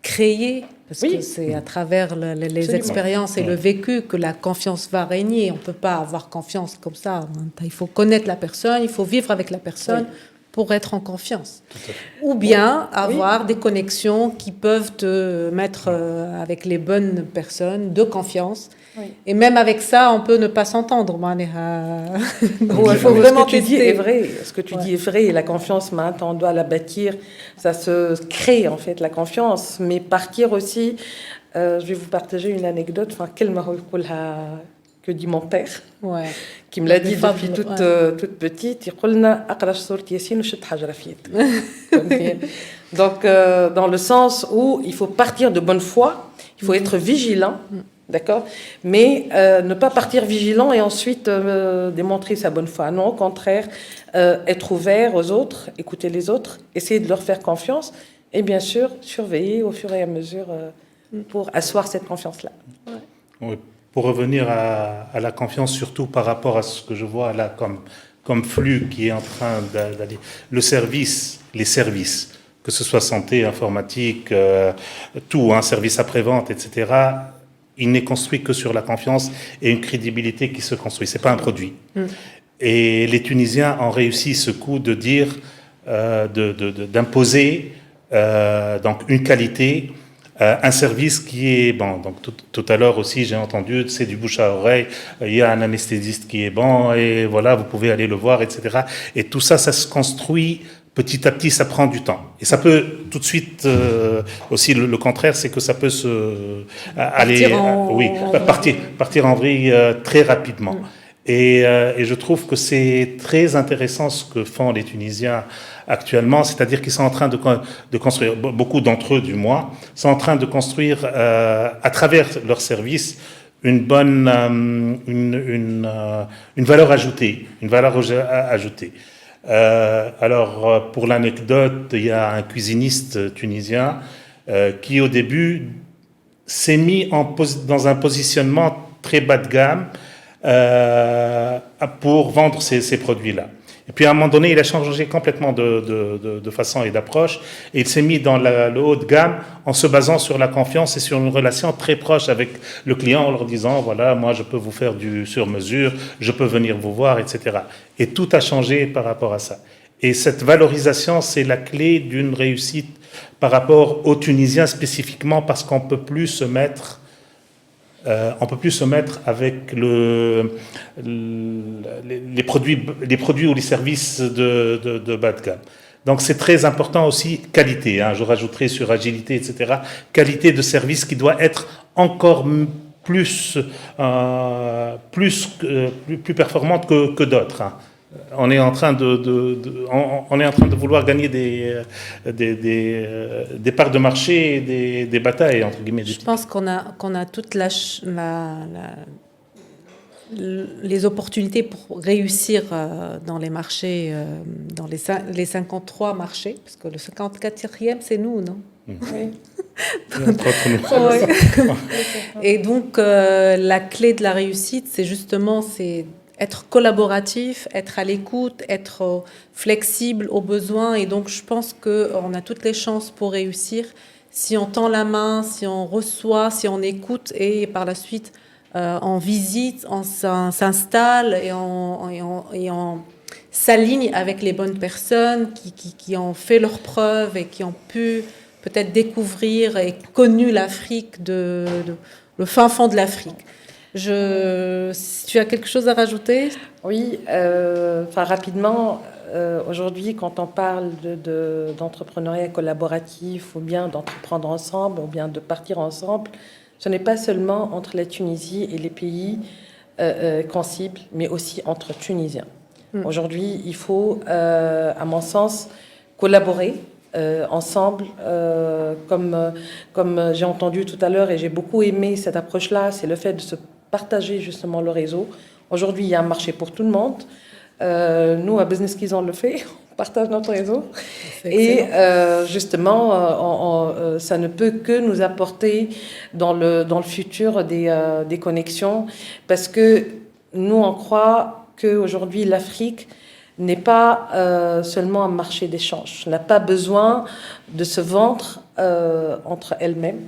créer, parce que c'est à travers les expériences et le vécu que la confiance va régner. On ne peut pas avoir confiance comme ça. Il faut connaître la personne, il faut vivre avec la personne pour être en confiance. Ou bien avoir des connexions qui peuvent te mettre avec les bonnes personnes de confiance Oui. Et même avec ça, on peut ne pas s'entendre. Donc, il faut vraiment ce que tu dis est vrai. Ce que tu dis est vrai. Et la confiance, maintenant, on doit la bâtir. Ça se crée, en fait, la confiance. Mais partir aussi, je vais vous partager une anecdote. Enfin, que dit mon père, qui me l'a dit depuis toute petite. Donc, dans le sens où il faut partir de bonne foi, il faut être vigilant, d'accord, mais ne pas partir vigilant et ensuite démontrer sa bonne foi. Non, au contraire, être ouvert aux autres, écouter les autres, essayer de leur faire confiance et bien sûr surveiller au fur et à mesure pour asseoir cette confiance-là. Oui. Pour revenir à la confiance, surtout par rapport à ce que je vois là comme flux qui est en train d'aller, les services, que ce soit santé, informatique, tout, service après-vente, etc., il n'est construit que sur la confiance et une crédibilité qui se construit. Ce n'est pas un produit. Et les Tunisiens ont réussi ce coup de dire, d'imposer donc une qualité, un service qui est bon. Donc tout à l'heure aussi, j'ai entendu, c'est du bouche à oreille. Il y a un anesthésiste qui est bon et voilà, vous pouvez aller le voir, etc. Et tout ça, ça se construit petit à petit. Ça prend du temps. Et ça peut tout de suite aussi le contraire, c'est que ça peut partir en vrille très rapidement. Et je trouve que c'est très intéressant ce que font les Tunisiens actuellement, c'est-à-dire qu'ils sont en train de construire, beaucoup d'entre eux du moins, sont en train de construire à travers leurs services une bonne, une valeur ajoutée, Alors, pour l'anecdote, il y a un cuisiniste tunisien qui, au début, s'est mis dans un positionnement très bas de gamme pour vendre ces produits-là. Et puis à un moment donné, il a changé complètement de façon et d'approche, et il s'est mis dans le haut de gamme en se basant sur la confiance et sur une relation très proche avec le client, en leur disant, voilà, moi je peux vous faire du sur-mesure, je peux venir vous voir, etc. Et tout a changé par rapport à ça. Et cette valorisation, c'est la clé d'une réussite par rapport aux Tunisiens spécifiquement, parce qu'on peut plus se mettre avec les produits ou les services de bas de gamme. Donc c'est très important aussi, qualité, je rajouterai sur agilité, etc. Qualité de service qui doit être encore plus performante que d'autres. On est en train de vouloir gagner des parts de marché et des batailles, entre guillemets. Je pense qu'on a toute les opportunités pour réussir dans les marchés, dans les 53 marchés, parce que le 54e, c'est nous, non? Oui. Et donc, la clé de la réussite, c'est justement être collaboratif, être à l'écoute, être flexible aux besoins. Et donc, je pense qu'on a toutes les chances pour réussir si on tend la main, si on reçoit, si on écoute et par la suite, on visite, on s'installe et on s'aligne avec les bonnes personnes qui ont fait leurs preuves et qui ont pu peut-être découvrir et connu l'Afrique, le fin fond de l'Afrique. Si tu as quelque chose à rajouter? Oui, rapidement, aujourd'hui, quand on parle d'entrepreneuriat collaboratif ou bien d'entreprendre ensemble ou bien de partir ensemble, ce n'est pas seulement entre la Tunisie et les pays qu'on cible, mais aussi entre Tunisiens. Aujourd'hui, il faut, à mon sens, collaborer ensemble, comme j'ai entendu tout à l'heure et j'ai beaucoup aimé cette approche-là, c'est le fait de se partager justement le réseau. Aujourd'hui, il y a un marché pour tout le monde. Nous, à Business Keys, on le fait, on partage notre réseau. Et justement, ça ne peut que nous apporter dans le futur des connexions, parce que nous, on croit qu'aujourd'hui, l'Afrique n'est pas seulement un marché d'échange, n'a pas besoin de se vendre entre elles-mêmes.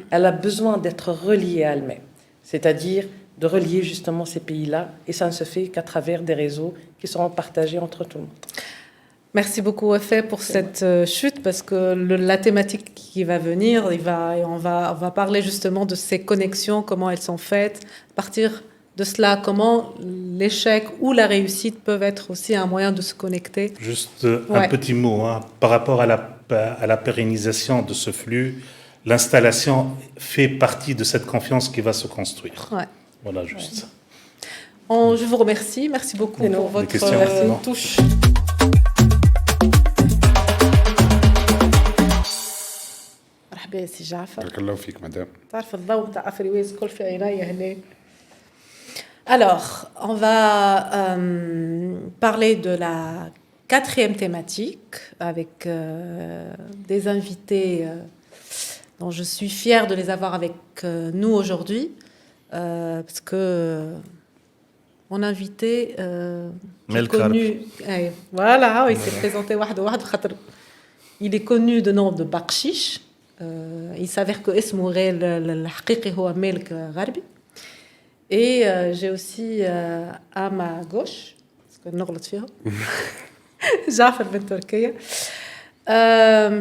Elle a besoin d'être reliée à elle-même, c'est-à-dire de relier justement ces pays-là, et ça ne se fait qu'à travers des réseaux qui seront partagés entre tout le monde. Merci beaucoup, Wafé, pour cette chute, parce que la thématique qui va venir, on va parler justement de ces connexions, comment elles sont faites, à partir de cela, comment l'échec ou la réussite peuvent être aussi un moyen de se connecter. Juste un petit mot, hein, par rapport à la pérennisation de ce flux, l'installation fait partie de cette confiance qui va se construire. Ouais. Voilà, juste ça. Je vous remercie. Merci beaucoup pour votre touche. مرحبا سي جعفر. بارك الله فيك مدام. تعرف الضوء تاع افريويز كل في عينيا هنا. Alors, on va parler de la 4e thématique avec des invités dont je suis fière de les avoir avec nous aujourd'hui parce que mon invité est connu. Voilà, il s'est présenté il est connu de nom de Bakshish. Il s'avère que اسمه غير الحقيقي هو مالك غربي. Et j'ai aussi à ma gauche, parce que نغلط فيها, Jafar Ben Turkiya,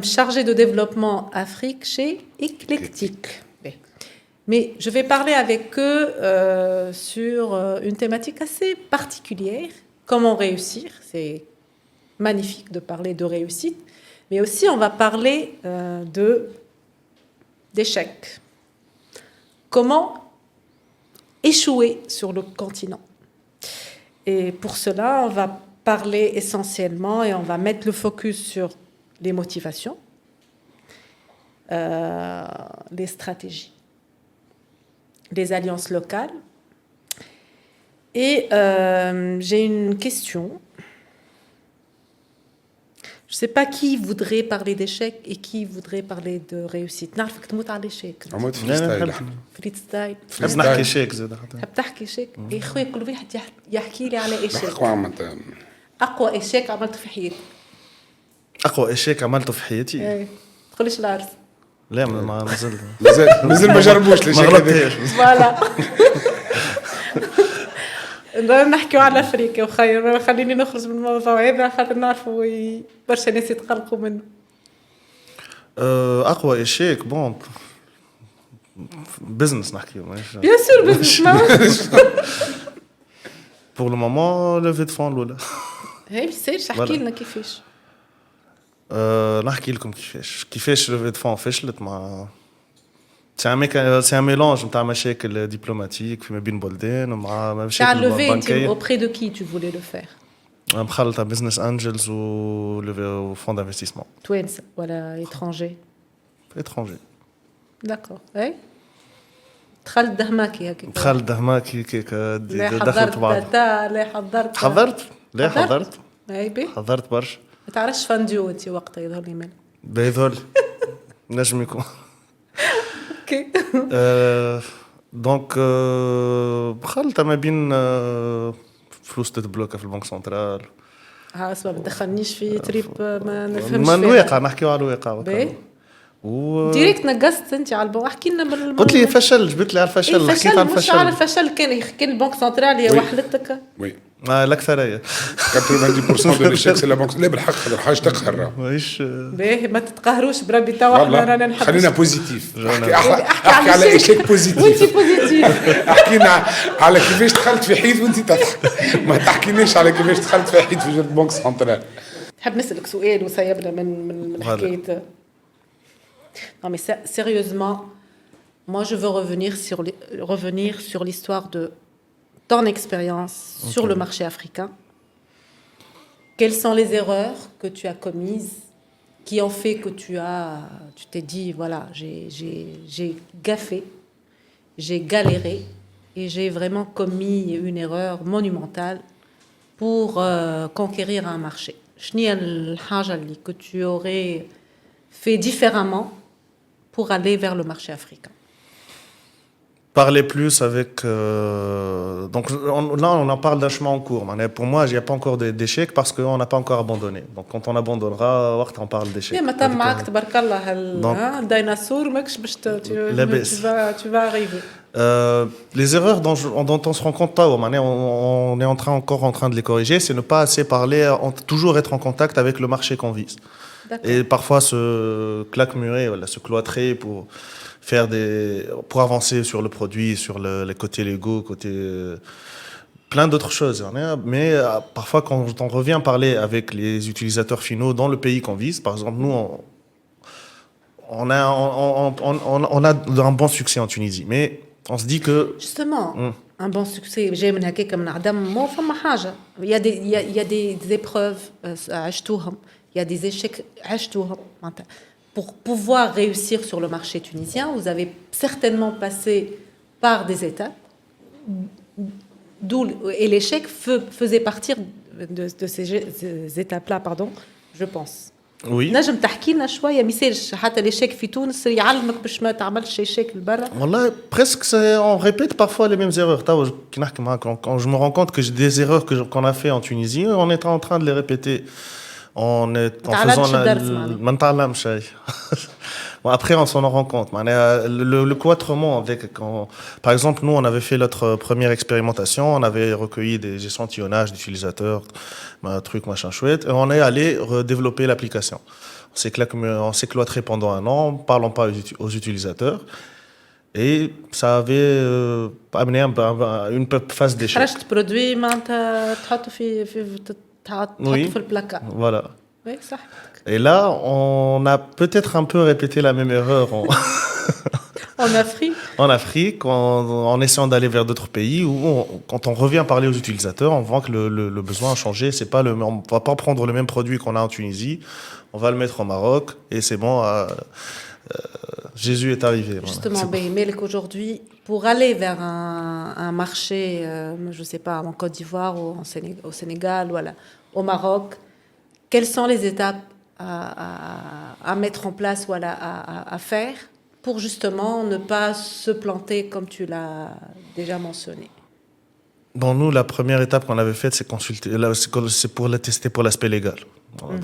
chargé de développement Afrique chez Eclectic. Mais je vais parler avec eux sur une thématique assez particulière, comment réussir. C'est magnifique de parler de réussite, mais aussi on va parler d'échec. Comment échouer sur le continent. Et pour cela, on va parler essentiellement et on va mettre le focus sur les motivations, les stratégies, les alliances locales. Et j'ai une question. Je ne sais pas qui voudrait parler d'échec et qui voudrait parler de réussite. نعرفك تموت على الشيك. أموت فريستايل. فريستايل. نحب نحكي شيك زاد. تحب تحكي شيك؟ يا خويا كل واحد يحكي لي على إشيك. أقوى إشيك عملته في حياتي. أقوى إشيك عملته في حياتي. إيه. تقوليش العرس. لا ما مازال. مازال ما جربوش الإشيك هذاك. فوالا. نحكيو على افريقيا وخير خليني نخرج من الموضوع هذا خاطر نعرفوا برشا ناس يتقلقوا منه. اقوى اشيك بون بزنس نحكيو ماشي بيان سور بزنس بور لو مومون لوفي دو فون الاولى هي بيصيرش احكي لنا كيفاش. نحكي لكم كيفاش لوفي دو فون فشلت مع C'est un mélange نتاع مشاكل دبلوماتيك فيما بين بلدان ومع مشاكل بنكيه. Auprès de qui tu voulais le faire? مخلطة بزنس انجلز و فون d'investissement. توانسة ولا étranger? étranger. D'accord. اي دخلت دهماكي هكاك. دخلت دهماكي هكاك دخلت بعض. لا حضرت. اي بي. حضرت برشا. ما تعرفش فانديو انت وقتها يظهر لي مال. بيظهر نجم يكون. دونك خلطة ما بين فلوس تتبلوكا في البنك سنترال. اسمع ما تدخلنيش في تريب ما نفهمش فيها. ما الواقع نحكيو على الواقع. ديريكت نقصت انت على البنك. احكي لنا قلت لي فشل جبت لي على الفشل. حكيت على الفشل. مش على الفشل كان البنك سنترال هي وحلتك. وي الاكثريه 90% دو ليشيك سي لا بنك. لا بالحق هذا الحاجه تقهر. ماهيش باهي ما تتقهروش بربي توا احنا رانا نحب. خلينا بوزيتيف. احكي على ايشيك بوزيتيف. وانت بوزيتيف. احكينا على كيفاش دخلت في حيط وانت تضحك. ما تحكيناش على كيفاش دخلت في حيط في البنك سنترال. تحب نسالك سؤال وسيبنا من حكايه. Non mais sérieusement, moi je veux revenir sur l'histoire de ton expérience sur le marché africain. Quelles sont les erreurs que tu as commises qui ont fait que tu t'es dit, voilà, j'ai gaffé, j'ai galéré et j'ai vraiment commis une erreur monumentale pour conquérir un marché. Que tu aurais fait différemment pour aller vers le marché africain. parler plus avec... donc là, on en parle d'un chemin en cours. Mais pour moi, il n'y a pas encore d'échec parce qu'on n'a pas encore abandonné. Donc quand on abandonnera, on parle d'échec. Mais maintenant, معك تبارك الله الديناصور ماكش باش tu vas arriver. Les erreurs dont on se rend compte pas, on est encore en train de les corriger, c'est ne pas assez parler, toujours être en contact avec le marché qu'on vise. Et parfois se claquemurer, se cloîtrer pour avancer sur le produit, sur les côtés légaux, plein d'autres choses. Mais parfois, quand on revient parler avec les utilisateurs finaux dans le pays qu'on vise, par exemple, nous, on a un bon succès en Tunisie, mais on se dit que... Justement, un bon succès, جاي من هكاك من عدم ما فما حاجة. Il y a des épreuves عشتوهم, il y a des échecs عشتوهم. Pour pouvoir réussir sur le marché tunisien, vous avez certainement passé par des étapes, et l'échec faisait partie de ces étapes-là, pardon, je pense. Oui. نجم تحكي لنا شويه ما يصيرش حتى الاشيك في تونس يعلمك باش ما تعملش اشيك لبرا. Wallah, presque on répète parfois les mêmes erreurs. Quand je me rends compte que j'ai des erreurs qu'on a fait en Tunisie, on est en train de les répéter. En faisant bon, après on s'en rend compte. Le cloîtrement par exemple, nous on avait fait notre première expérimentation, on avait recueilli des échantillonnages d'utilisateurs, truc machin chouette, et on est allé redévelopper l'application. On s'est cloîtré pendant un an, parlant pas aux utilisateurs, et ça avait amené une phase d'échec. Oui, voilà. Oui, ça. Et là, on a peut-être un peu répété la même erreur En Afrique. En Afrique, en essayant d'aller vers d'autres pays où, quand on revient parler aux utilisateurs, on voit que le besoin a changé. C'est pas on ne va pas prendre le même produit qu'on a en Tunisie, on va le mettre au Maroc et c'est bon. Jésus est arrivé. Justement, Melek, aujourd'hui, pour aller vers un marché, je ne sais pas, en Côte d'Ivoire ou au Sénégal ou au Maroc, quelles sont les étapes à mettre en place ou à faire pour justement ne pas se planter comme tu l'as déjà mentionné? Bon, nous, la première étape qu'on avait faite, c'est pour la tester pour l'aspect légal.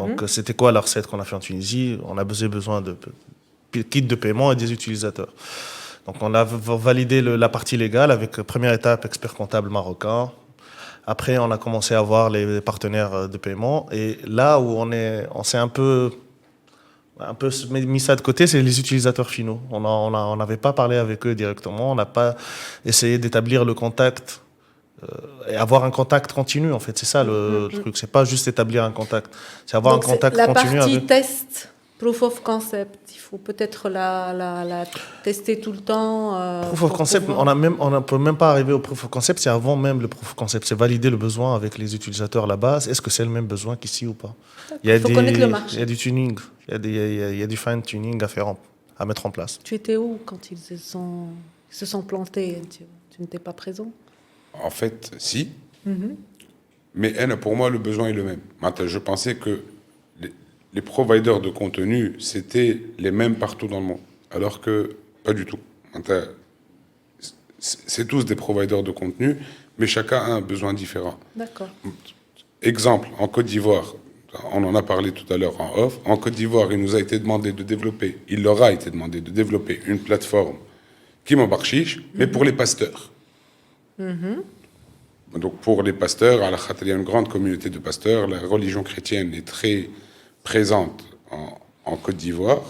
Donc, c'était quoi la recette qu'on a fait en Tunisie? On a besoin de kit de paiement et des utilisateurs. Donc, on a validé la partie légale avec première étape expert comptable marocain. Après, on a commencé à voir les partenaires de paiement. Et là où on s'est un peu mis ça de côté, c'est les utilisateurs finaux. On n'avait pas parlé avec eux directement. On n'a pas essayé d'établir le contact et avoir un contact continu. En fait, c'est ça le truc. C'est pas juste établir un contact. C'est avoir un contact continu. La partie test, proof of concept, il faut peut-être la tester tout le temps. Proof of concept, on ne peut même pas arriver au proof of concept, c'est avant même le proof of concept. C'est valider le besoin avec les utilisateurs là-bas. Est-ce que c'est le même besoin qu'ici ou pas? Il faut connaître le marché. Il y a du tuning, il y a du fine tuning à mettre en place. Tu étais où quand ils se sont plantés? Tu n'étais pas présent? En fait, si. Mais pour moi, le besoin est le même. Je pensais que les providers de contenu, c'était les mêmes partout dans le monde. Alors que pas du tout. C'est tous des providers de contenu, mais chacun a un besoin différent. D'accord. Exemple, en Côte d'Ivoire, on en a parlé tout à l'heure en off, en Côte d'Ivoire, il nous a été demandé de développer, il leur a été demandé de développer une plateforme qui m'embarchiche, mais pour les pasteurs. Donc pour les pasteurs, il y a une grande communauté de pasteurs, la religion chrétienne est très présente en Côte d'Ivoire.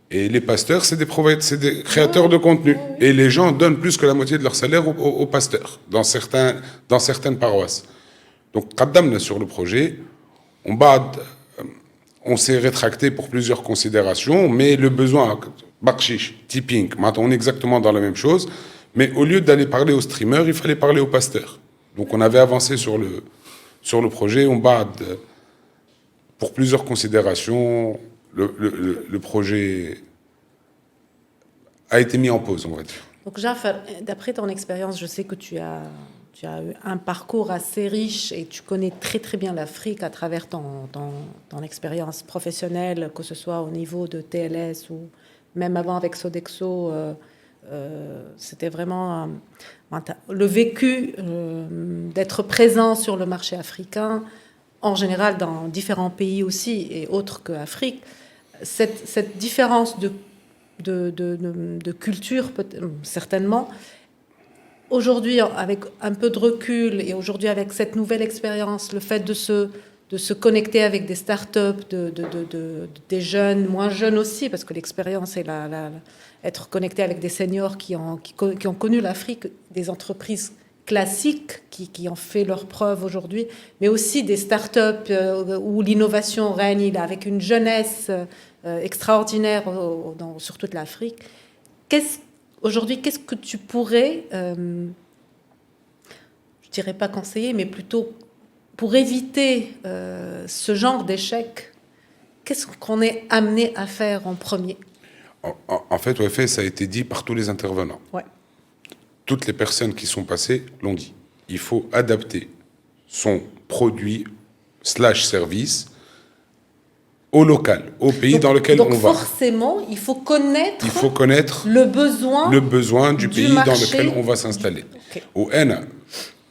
Et les pasteurs, c'est des créateurs de contenu. Et les gens donnent plus que la moitié de leur salaire aux pasteurs, dans certaines paroisses. Donc, sur le projet, on s'est rétracté pour plusieurs considérations, mais le besoin, bakshish, tipping, on est exactement dans la même chose. Mais au lieu d'aller parler aux streamers, il fallait parler aux pasteurs. Donc, on avait avancé sur le projet, pour plusieurs considérations, le projet a été mis en pause, on va dire. Donc, Jafar, d'après ton expérience, je sais que tu as eu un parcours assez riche et tu connais très très bien l'Afrique à travers ton expérience professionnelle, que ce soit au niveau de TLS ou même avant avec Sodexo c'était vraiment le vécu d'être présent sur le marché africain, en général dans différents pays aussi, et autres qu'Afrique. Cette différence de culture, certainement, aujourd'hui, avec un peu de recul, et aujourd'hui avec cette nouvelle expérience, le fait de se connecter avec des startups, des jeunes, moins jeunes aussi, parce que l'expérience est être connecté avec des seniors qui ont connu l'Afrique, des entreprises classiques qui ont fait leurs preuves aujourd'hui, mais aussi des startups où l'innovation règne avec une jeunesse extraordinaire sur toute l'Afrique. Aujourd'hui, qu'est-ce que tu pourrais, je dirais pas conseiller, mais plutôt pour éviter ce genre d'échec, qu'est-ce qu'on est amené à faire en premier? En fait, OFS, ça a été dit par tous les intervenants. Ouais. Toutes les personnes qui sont passées l'ont dit. Il faut adapter son produit / service au local, au pays dans lequel on va. Donc forcément, il faut connaître le besoin du pays marché dans lequel on va s'installer. Okay. Au N,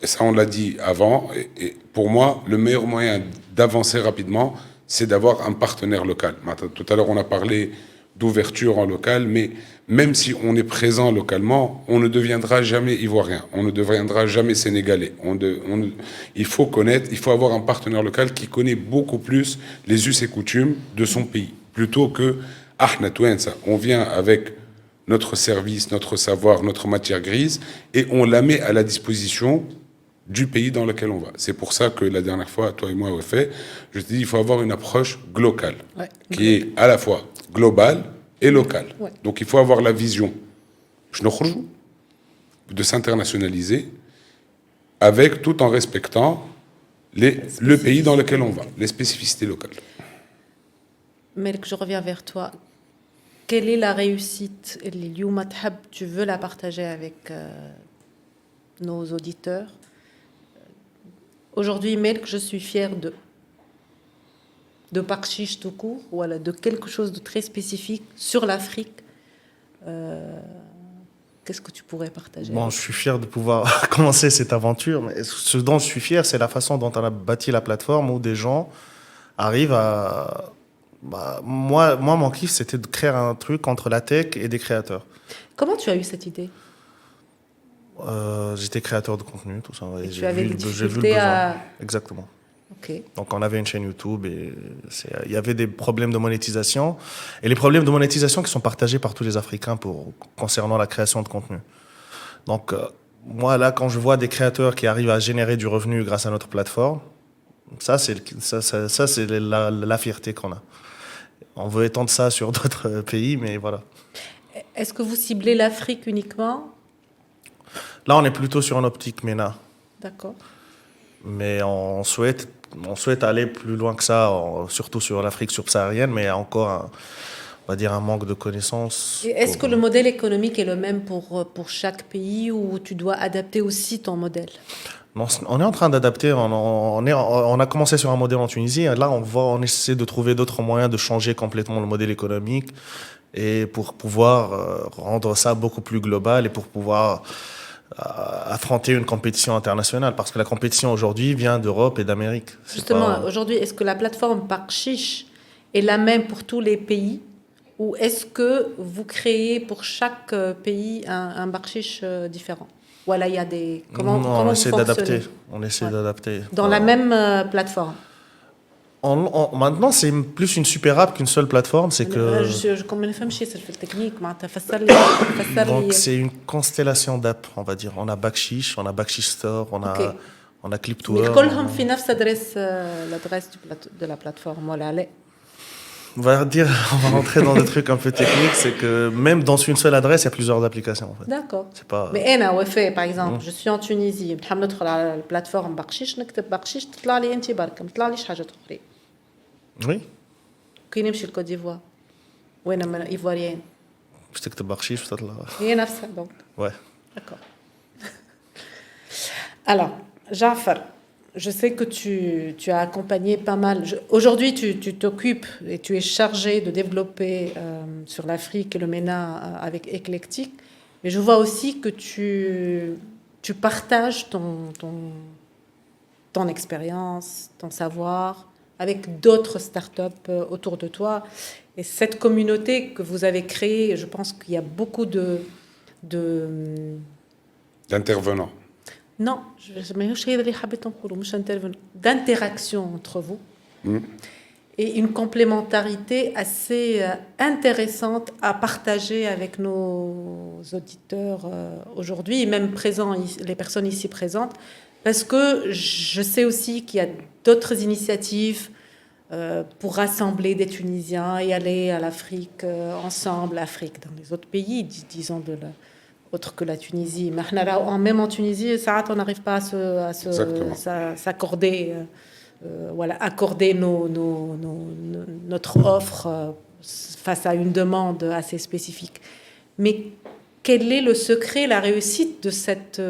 et ça on l'a dit avant, et pour moi, le meilleur moyen d'avancer rapidement, c'est d'avoir un partenaire local. Tout à l'heure, on a parlé d'ouverture en local, mais même si on est présent localement, on ne deviendra jamais ivoirien, on ne deviendra jamais sénégalais. Il faut avoir un partenaire local qui connaît beaucoup plus les us et coutumes de son pays, plutôt que on vient avec notre service, notre savoir, notre matière grise, et on la met à la disposition du pays dans lequel on va. C'est pour ça que la dernière fois, toi et moi, on fait, je te dis, il faut avoir une approche globale, qui est à la fois globale et locale. Ouais. Donc il faut avoir la vision de s'internationaliser tout en respectant le pays dans lequel on va, les spécificités locales. Melk, je reviens vers toi. Quelle est la réussite? Tu veux la partager avec nos auditeurs? Aujourd'hui, Melk, je suis fière de Bakshish tout court, voilà, de quelque chose de très spécifique sur l'Afrique. Qu'est-ce que tu pourrais partager? Bon, je suis fier de pouvoir commencer cette aventure, mais ce dont je suis fier, c'est la façon dont on a bâti la plateforme, où des gens arrivent à... moi, mon kiff, c'était de créer un truc entre la tech et des créateurs. Comment tu as eu cette idée? J'étais créateur de contenu, tout ça. Et tu avais des difficultés vu le besoin. à... Exactement. Okay. Donc on avait une chaîne YouTube et il y avait des problèmes de monétisation. Et les problèmes de monétisation qui sont partagés par tous les Africains concernant la création de contenu. Donc moi, là, quand je vois des créateurs qui arrivent à générer du revenu grâce à notre plateforme, ça c'est la fierté qu'on a. On veut étendre ça sur d'autres pays, mais voilà. Est-ce que vous ciblez l'Afrique uniquement? Là, on est plutôt sur une optique MENA. D'accord. Mais on souhaite aller plus loin que ça, surtout sur l'Afrique subsaharienne, mais il y a encore, on va dire, un manque de connaissances. Et est-ce que le modèle économique est le même pour chaque pays, ou tu dois adapter aussi ton modèle? Non, on est en train d'adapter. On a commencé sur un modèle en Tunisie. Et là, on essaie de trouver d'autres moyens de changer complètement le modèle économique, et pour pouvoir rendre ça beaucoup plus global, et pour pouvoir affronter une compétition internationale, parce que la compétition aujourd'hui vient d'Europe et d'Amérique. Justement, aujourd'hui, est-ce que la plateforme Bakshish est la même pour tous les pays, ou est-ce que vous créez pour chaque pays un Bakshish différent? Voilà, il y a des... Comment on essaie d'adapter. Dans la même plateforme? Maintenant, c'est plus une super app qu'une seule plateforme. C'est que... Donc, c'est une constellation d'apps, on va dire. On a Bakshish, on a Bakshish Store, on a Clip2Earn. Mais كلهم في نفس l'adresse de la plateforme. Voilà. On va rentrer dans des trucs un peu techniques. C'est que même dans une seule adresse, il y a plusieurs applications. En fait. D'accord. C'est pas... Mais أنا par exemple, je suis en Tunisie. بنحب ندخل على البلاتفورم Bakshish, نكتب Bakshish, تطلع لي أنت برك، ما تطلعليش حاجات أخرى. Oui. كي نمشي لكوت ديفوار وين من ايفواريين باش تكتب بخشيش بتطلع هي نفسها دونك. Ouais. D'accord. Alors, Jafar, je sais que tu as accompagné pas mal. Aujourd'hui, tu t'occupes et tu es chargé de développer sur l'Afrique et le MENA avec Eclectic. Mais je vois aussi que tu partages ton expérience, ton savoir avec d'autres startups autour de toi. Et cette communauté que vous avez créée, je pense qu'il y a beaucoup d'intervenants. Non, d'interaction entre vous. Et une complémentarité assez intéressante à partager avec nos auditeurs aujourd'hui, et même présents, les personnes ici présentes, parce que je sais aussi qu'il y a d'autres initiatives pour rassembler des Tunisiens et aller à l'Afrique ensemble, l'Afrique dans les autres pays, disons autre que la Tunisie. Même en Tunisie, ça, on n'arrive pas à s'accorder. Voilà, accorder notre offre face à une demande assez spécifique. Mais quel est le secret, la réussite de cette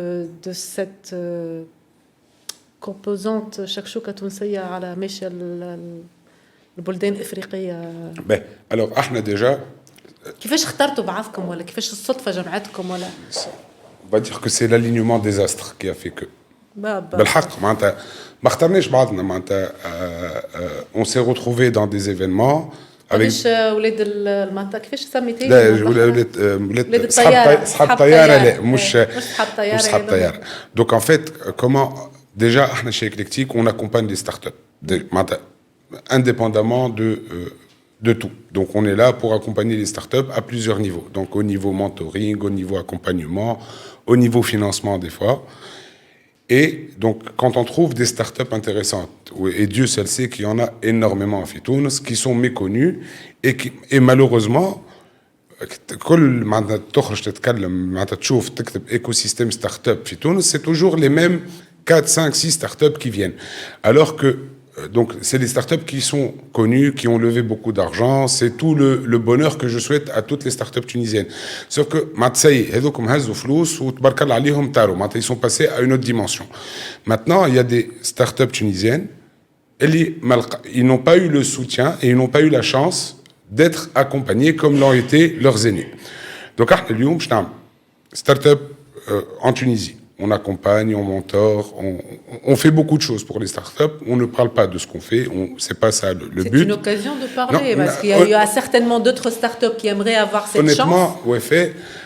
composante شكشوكة تونسية على مشى البلدان الإفريقية؟ Alors, احنا déjà كيفاش اخترتوا بعضكم ولا كيفاش الصدفة جمعتكم ولا؟ On va dire que c'est l'alignement des astres qui a fait que. بالحق معناتها ما اخترناش بعضنا معناتها on s'est retrouvés dans des événements avec كيفاش ولاد المطار كيفاش سميتيه؟ لا ولاد صحاب الطياره لا مش صحاب الطياره. Donc en fait comment déjà احنا chez Eclectic on accompagne les startups معناتها indépendamment de tout. Donc on est là pour accompagner les startups à plusieurs niveaux. Donc au niveau mentoring, au niveau accompagnement, au niveau financement des fois. Et donc, quand on trouve des startups intéressantes, et Dieu seul sait qu'il y en a énormément à Fitounes, qui sont méconnues, et malheureusement, écosystème startup Fitounes, c'est toujours les mêmes 4, 5, 6 startups qui viennent. Alors que donc, c'est les startups qui sont connues, qui ont levé beaucoup d'argent. C'est tout le bonheur que je souhaite à toutes les startups tunisiennes. Sauf que, ils sont passés à une autre dimension. Maintenant, il y a des startups tunisiennes, ils n'ont pas eu le soutien et ils n'ont pas eu la chance d'être accompagnés comme l'ont été leurs aînés. Donc, startup en Tunisie. On accompagne, on mentor, on fait beaucoup de choses pour les startups. On ne parle pas de ce qu'on fait, c'est pas ça le but. C'est une occasion de parler, parce qu'il y a certainement d'autres startups qui aimeraient avoir cette chance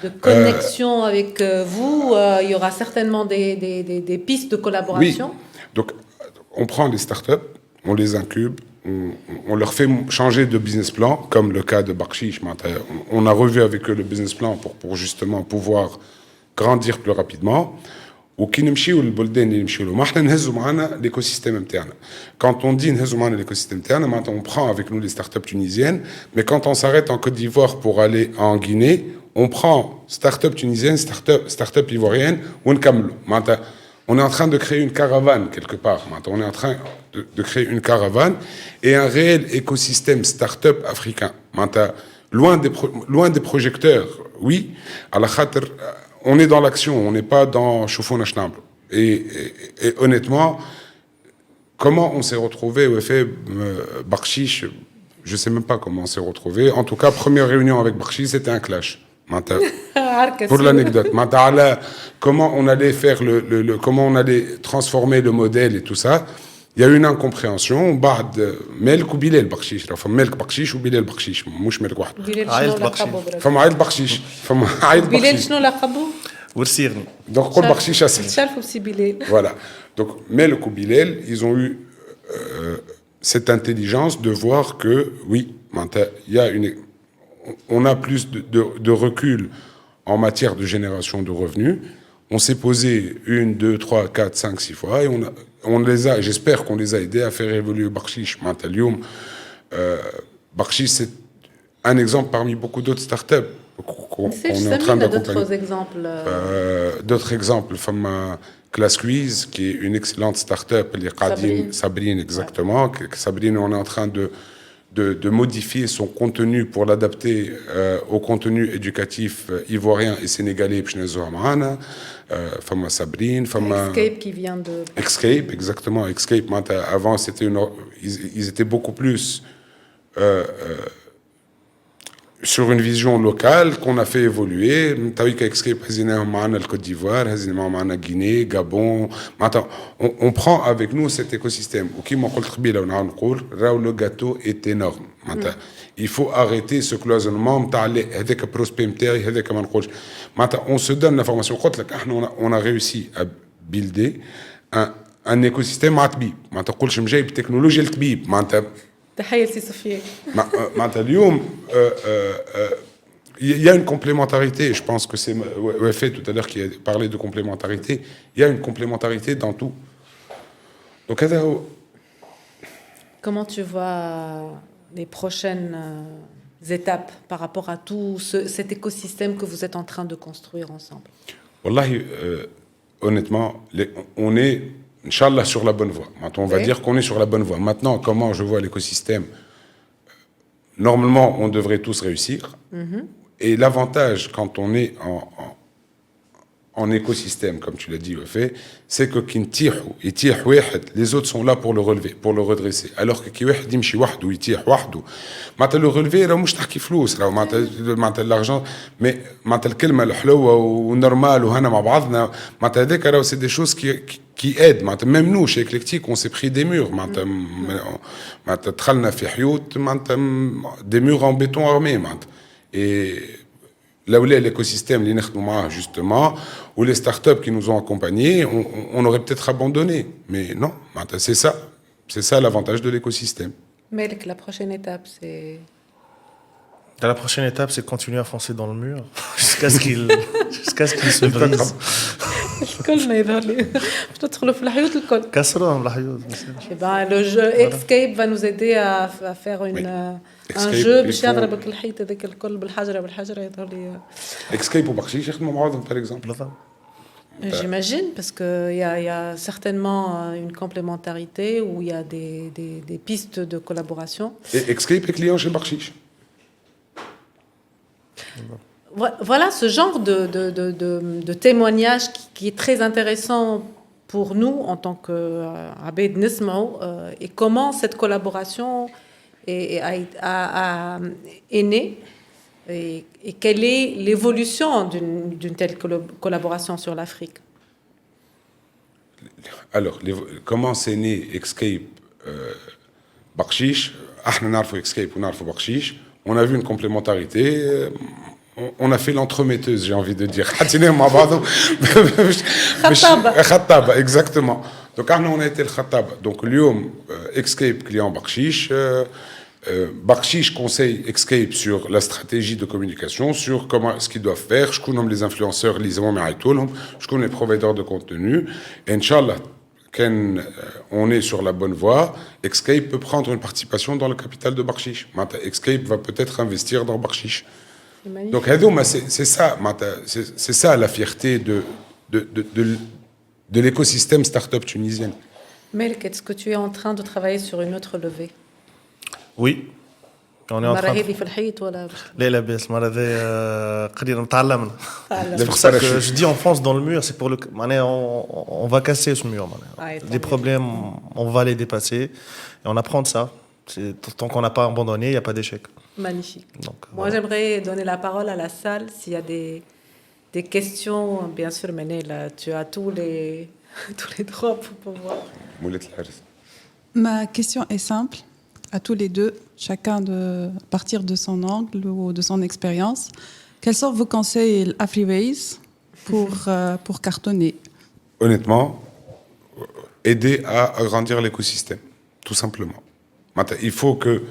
de connexion avec vous. Il y aura certainement des pistes de collaboration. Oui. Donc, on prend les startups, on les incube, on leur fait changer de business plan, comme le cas de Bakshish. On a revu avec eux le business plan pour justement pouvoir grandir plus rapidement. L'écosystème interne. Quand on dit l'écosystème interne, on prend avec nous les startups tunisiennes, mais quand on s'arrête en Côte d'Ivoire pour aller en Guinée, on prend startup tunisienne, startup ivoirienne, on est en train de créer une caravane quelque part. On est en train de créer une caravane et un réel écosystème startup africain. Loin des projecteurs, oui, à la khatr. On est dans l'action, on n'est pas dans Choufouna Chnab. Et honnêtement, comment on s'est retrouvé au fait Bakshish, je ne sais même pas comment on s'est retrouvé. En tout cas, première réunion avec Bakshish, c'était un clash. Pour l'anecdote. Comment on allait faire comment on allait transformer le modèle et tout ça. Il y a eu une incompréhension. بعد مالك وبلال بقشيش فما مالك بقشيش وبلال بقشيش مش مالك واحد. عائلة بقشيش. فما عائلة بقشيش فما عائلة بقشيش. بلال شنو لقبه؟ ورسيرني. Donc كل بقشيش أسهل. شرف وسي بلال. Voilà. Donc مالك وبلال ils ont eu cette intelligence de voir que oui, il y a on a plus de recul en matière de génération de revenus. On s'est posé 1, 2, 3, 4, 5, 6 fois et on les a, j'espère qu'on les a aidés à faire évoluer Bakshish. Bakshish, c'est un exemple parmi beaucoup d'autres startups qu'on est en train d'accompagner. D'autres exemples D'autres exemples, Class Quiz, qui est une excellente startup, Sabrine, exactement. Sabrine, on est en train de modifier son contenu pour l'adapter au contenu éducatif ivoirien et sénégalais. Sabrine, Escape qui vient de... Escape, exactement. Escape, avant, ils étaient beaucoup plus... sur une vision locale qu'on a fait évoluer. Tawika Escape, le Côte d'Ivoire, la Guinée, Gabon. On prend avec nous cet écosystème. Le gâteau est énorme. Il faut arrêter ce cloisonnement. On se donne l'information. On a réussi à builder un écosystème. Technologie il y a une complémentarité, je pense que c'est Wafé tout à l'heure qui a parlé de complémentarité, il y a une complémentarité dans tout. Donc, comment tu vois les prochaines étapes par rapport à tout cet écosystème que vous êtes en train de construire ensemble? Wallahi, honnêtement, on est Inch'Allah sur la bonne voie. Maintenant, on va dire qu'on est sur la bonne voie. Maintenant, comment je vois l'écosystème? Normalement, on devrait tous réussir. Et l'avantage, quand on est en écosystème, comme tu l'as dit, Wafé, c'est que les autres sont là pour le relever, pour le redresser. Alors que le relever, l'argent, mais c'est des choses qui aident. Même nous, chez Eclectic, on s'est pris des murs. Des murs en béton armé. Et là où l'écosystème, justement, ou les startups qui nous ont accompagnés, on aurait peut-être abandonné. Mais non, c'est ça. C'est ça l'avantage de l'écosystème. Mais la prochaine étape, c'est... La prochaine étape, c'est continuer à foncer dans le mur jusqu'à ce qu'il se brise. Le jeu Escape va nous aider à faire un jeu Escape ou Bakshish, par exemple. J'imagine, parce qu'il y a certainement une complémentarité où il y a des pistes de collaboration. Et Escape est client chez Bakshish. Voilà ce genre de témoignage qui est très intéressant pour nous en tant qu'Abed Nismao, et comment cette collaboration est née et quelle est l'évolution d'une telle collaboration sur l'Afrique. Alors, comment c'est né Escape Bakshish? Escape ou Bakshish. On a vu une complémentarité. On a fait l'entremetteuse, j'ai envie de dire. Khattaba, exactement. Donc, on a été le Khattaba. Donc, l'Yom, Escape, client Bakshish. Bakshish conseille Escape sur la stratégie de communication, sur ce qu'ils doivent faire. Je connais les influenceurs, je connais les providers de contenu. Et Inch'Allah, quand on est sur la bonne voie, Escape peut prendre une participation dans le capital de Bakshish. Escape va peut-être investir dans Bakshish. Donc, c'est ça la fierté de l'écosystème start-up tunisien. Melk, est-ce que tu es en train de travailler sur une autre levée? Oui. On est en train de... C'est pour ça que je dis on fonce dans le mur, c'est pour on va casser ce mur. Des problèmes, on va les dépasser et on apprend de ça. Tant qu'on n'a pas abandonné, il n'y a pas d'échec. Magnifique. Donc, moi, j'aimerais donner la parole à la salle. S'il y a des questions, bien sûr, Manel, tu as tous les droits pour pouvoir. Ma question est simple, à tous les deux, chacun à partir de son angle ou de son expérience. Quels sont vos conseils Afriways pour cartonner? Honnêtement, aider à agrandir l'écosystème, tout simplement. Il faut que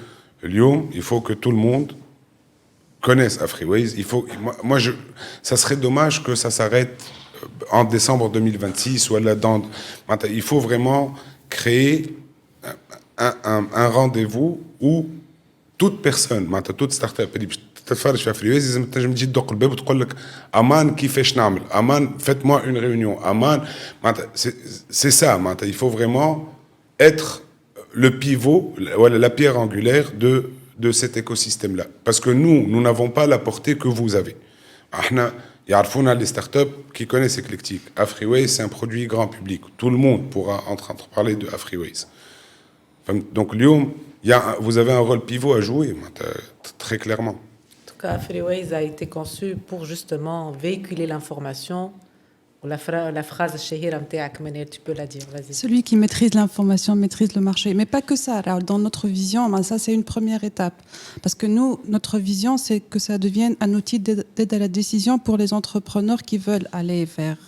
tout le monde connaisse Afriways. Ça serait dommage que ça s'arrête en décembre 2026 ou il faut vraiment créer un rendez-vous où toute personne, toute start-up, تتفرج في Afriways لازم تنجم تجي تدق الباب وتقول لك امان كيفاش نعمل امان faites-moi une réunion aman c'est ça il faut vraiment être le pivot, la pierre angulaire de cet écosystème-là. Parce que nous n'avons pas la portée que vous avez. Il y a les startups qui connaissent Eclectic. Afriways, c'est un produit grand public. Tout le monde pourra entendre parler de Afriways. Donc, Lyon, vous avez un rôle pivot à jouer, très clairement. Freeways a été conçu pour justement véhiculer l'information. La phrase shahira mtaak, Manir, tu peux la dire, vas-y. Celui qui maîtrise l'information maîtrise le marché. Mais pas que ça. Alors, dans notre vision, ça c'est une première étape. Parce que nous, notre vision, c'est que ça devienne un outil d'aide à la décision pour les entrepreneurs qui veulent aller vers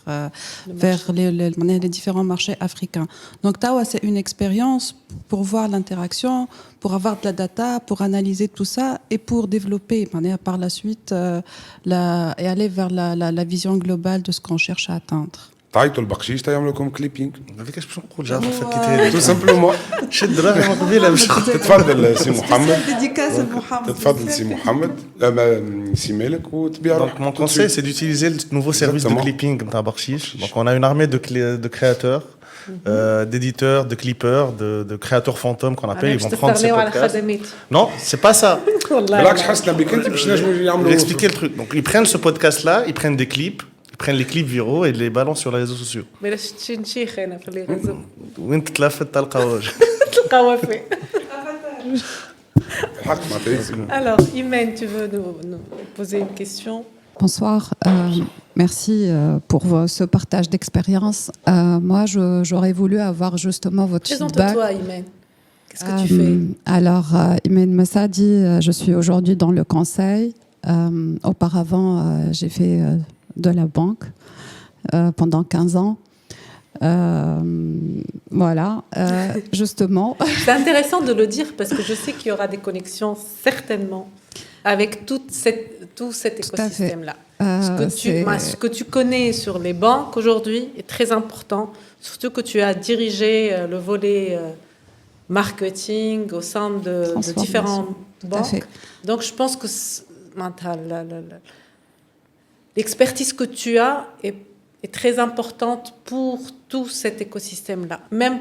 les différents marchés africains. Donc Tawa, c'est une expérience pour voir l'interaction, pour avoir de la data, pour analyser tout ça et pour développer par la suite et aller vers la vision globale de ce qu'on cherche à atteindre. تعيطوا البقشيش تعملوا لكم كليبينج هذيك اش باش نقول جعفر فكيتها تو سامبلومون شد دراهم قبيله باش تتفضل سي محمد ديديكاس محمد تتفضل سي محمد سي مالك وتبيع Donc mon conseil c'est d'utiliser le nouveau service de clipping نتاع بقشيش. Donc on a une armée de créateurs, d'éditeurs, de clippers, de créateurs fantômes qu'on appelle. Ils vont prendre ces podcasts. Non, c'est pas ça. بالعكس حسنا بك انت باش نجموا Je vais يعملوا expliquer le truc. Donc ils prennent ce podcast là, ils prennent des clips, ils prennent les clips viraux et les balancent sur les réseaux sociaux. Mais là, je suis une chiche, hein, pour les réseaux. وانت تلفت تلقى وجه. Kawafé. الحق معناتها Alors, Imen, tu veux nous poser une question? Bonsoir, merci pour ce partage d'expérience. Moi, j'aurais voulu avoir justement votre feedback. Présente-toi, Imen. Qu'est-ce que tu fais? Alors, Imen Massadi, je suis aujourd'hui dans le conseil. Auparavant, j'ai fait de la banque pendant 15 ans. Voilà, justement. C'est intéressant de le dire parce que je sais qu'il y aura des connexions certainement avec tout cet écosystème-là. Ce que tu connais sur les banques aujourd'hui est très important, surtout que tu as dirigé le volet marketing au sein de différentes banques. Donc je pense que l'expertise que tu as est très importante pour tout cet écosystème-là, même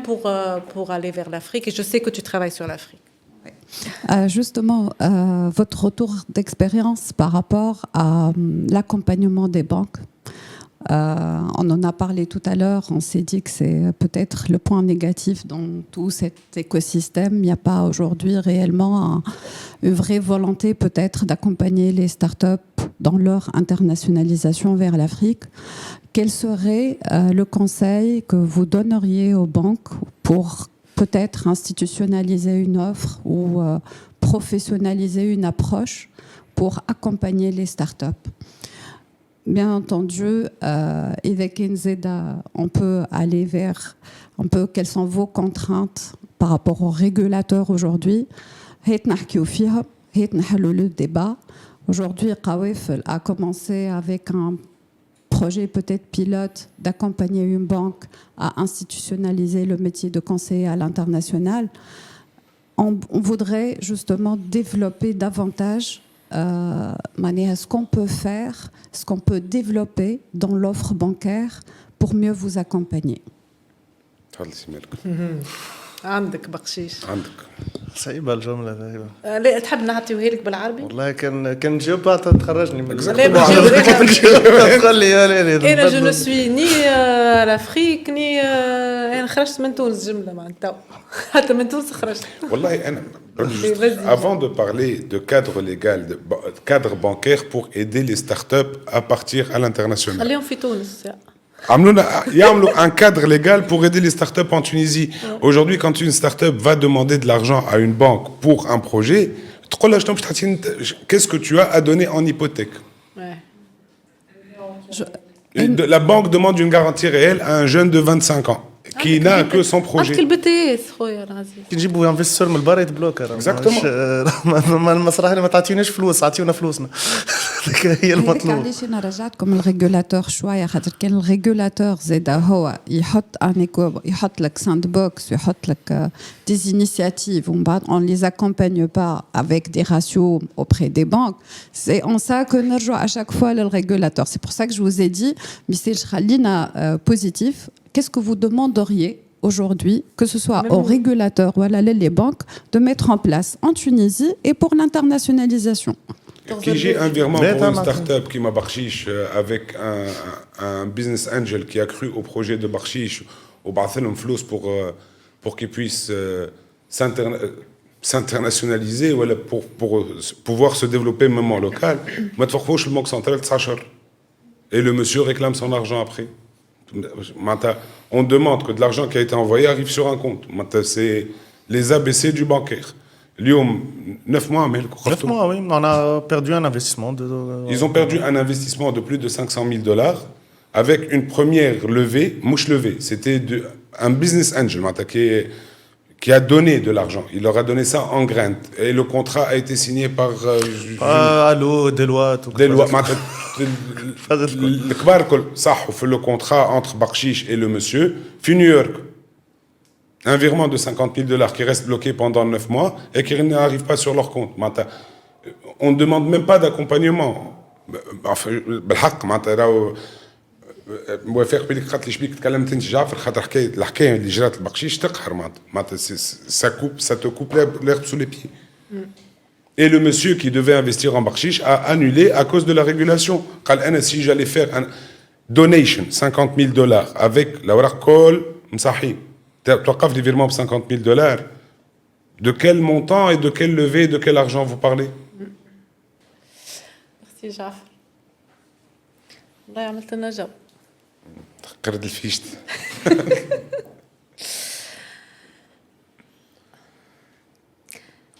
pour aller vers l'Afrique. Et je sais que tu travailles sur l'Afrique. Justement, votre retour d'expérience par rapport à l'accompagnement des banques. On en a parlé tout à l'heure, on s'est dit que c'est peut-être le point négatif dans tout cet écosystème. Il n'y a pas aujourd'hui réellement une vraie volonté peut-être d'accompagner les startups dans leur internationalisation vers l'Afrique. Quel serait le conseil que vous donneriez aux banques pour peut-être institutionnaliser une offre ou professionnaliser une approche pour accompagner les startups? Bien entendu, avec Nzeda, on peut aller vers quelles sont vos contraintes par rapport aux régulateurs aujourd'hui. Le débat. Aujourd'hui, Qawif a commencé avec un projet peut-être pilote d'accompagner une banque à institutionnaliser le métier de conseiller à l'international. On voudrait justement développer davantage ce qu'on peut faire, ce qu'on peut développer dans l'offre bancaire pour mieux vous accompagner. عندك بقشيش. عندك. صعيبة الجملة هذه. لا تحب نعطيوها لك بالعربي؟ والله كان نجاوب تخرجني من تقول لي أنا جو نو سوي ني l'Afrique ني أنا خرجت من تونس جملة معناتها حتى من تونس خرجت. والله أنا avant de parler de cadre légal, de cadre bancaire pour aider les startups à partir à l'international. خليهم في تونس. Il y a un cadre légal pour aider les startups en Tunisie. Aujourd'hui, quand une startup va demander de l'argent à une banque pour un projet, qu'est-ce que tu as à donner en hypothèque? La banque demande une garantie réelle à un jeune de 25 ans qui n'a que son projet. نجيبوا انفستور من البار يتبلوك. Exactement. المسرح ما تعطيوناش فلوس، عطيونا فلوسنا. هي المطلوب. علاش انا رجعتكم الريغولاتور شويه خاطر كان الريغولاتور زاد هو يحط لك ساند بوكس ويحط لك des initiatives ومن بعد on les accompagne pas avec des ratios auprès des banques. C'est en ça que نرجع à chaque fois le régulateur. C'est pour ça que je vous ai dit مثال خلينا positif. Qu'est-ce que vous demanderiez aujourd'hui, que ce soit aux régulateurs ou à les banques, de mettre en place en Tunisie et pour l'internationalisation? J'ai un virement pour une start-up qui m'a Barshish avec un business angel qui a cru au projet de Barshish au Barcelone Flous pour qu'il puisse s'internationaliser voilà, pour pouvoir se développer même en local. Le Banque centrale, et le monsieur réclame son argent après. On demande que de l'argent qui a été envoyé arrive sur un compte. C'est les ABC du bancaire. 9 mois, mais 9 mois, oui. On a perdu un investissement. Ils ont perdu un investissement de plus de $500,000 avec une première levée, mouche levée. C'était un business angel qui a donné de l'argent. Il leur a donné ça en graines. Et le contrat a été signé par... Allô, Deloitte. Le contrat entre Bakshish et le monsieur, puis New York. Un virement de $50,000 qui reste bloqué pendant 9 mois et qui n'arrive pas sur leur compte. On ne demande même pas d'accompagnement. موافق بليك خاطر شبيك تكلمت انت جعفر خاطر الحكايه اللي جرات البقشيش تقهر معناتها ça te coupe l'herbe sous les pieds. Et le monsieur qui devait investir en Bakshish a annulé à cause de la régulation. قال انا si j'allais faire un donation $50,000 avec l'awraq كل مصحي توقف لي virement de $50,000. De quel montant et de quelle levée, de quel argent vous parlez? Merci Jafar. الله يعمل لنا جو. قرد الفيشت.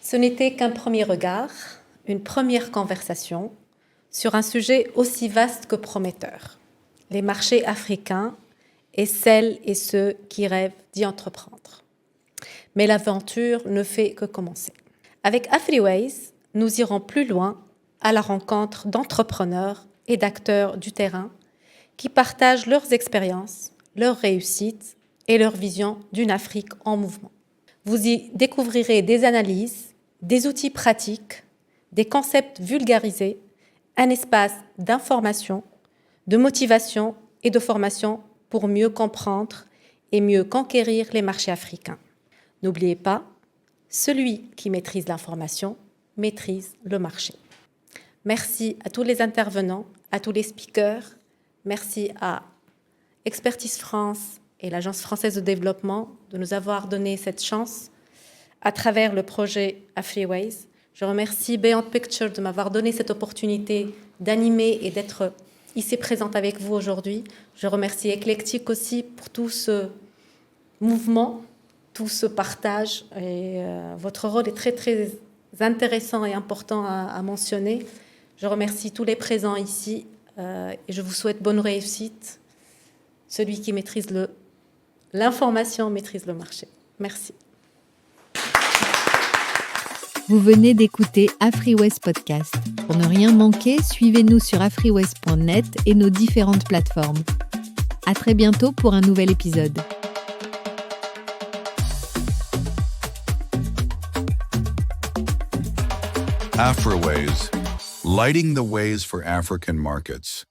Ce n'était qu'un premier regard, une première conversation sur un sujet aussi vaste que prometteur, les marchés africains et celles et ceux qui rêvent d'y entreprendre. Mais l'aventure ne fait que commencer. Avec Afriways, nous irons plus loin à la rencontre d'entrepreneurs et d'acteurs du terrain qui partagent leurs expériences, leurs réussites et leur vision d'une Afrique en mouvement. Vous y découvrirez des analyses, des outils pratiques, des concepts vulgarisés, un espace d'information, de motivation et de formation pour mieux comprendre et mieux conquérir les marchés africains. N'oubliez pas, celui qui maîtrise l'information maîtrise le marché. Merci à tous les intervenants, à tous les speakers. Merci à Expertise France et l'Agence française de développement de nous avoir donné cette chance à travers le projet Afriways. Je remercie Beyond Picture de m'avoir donné cette opportunité d'animer et d'être ici présente avec vous aujourd'hui. Je remercie Eclectic aussi pour tout ce mouvement, tout ce partage. Et votre rôle est très, très intéressant et important à mentionner. Je remercie tous les présents ici et je vous souhaite bonne réussite. Celui qui maîtrise l'information maîtrise le marché. Merci. Vous venez d'écouter Afriways Podcast. Pour ne rien manquer, suivez-nous sur afriways.net et nos différentes plateformes. À très bientôt pour un nouvel épisode. Afriways, lighting the ways for African markets.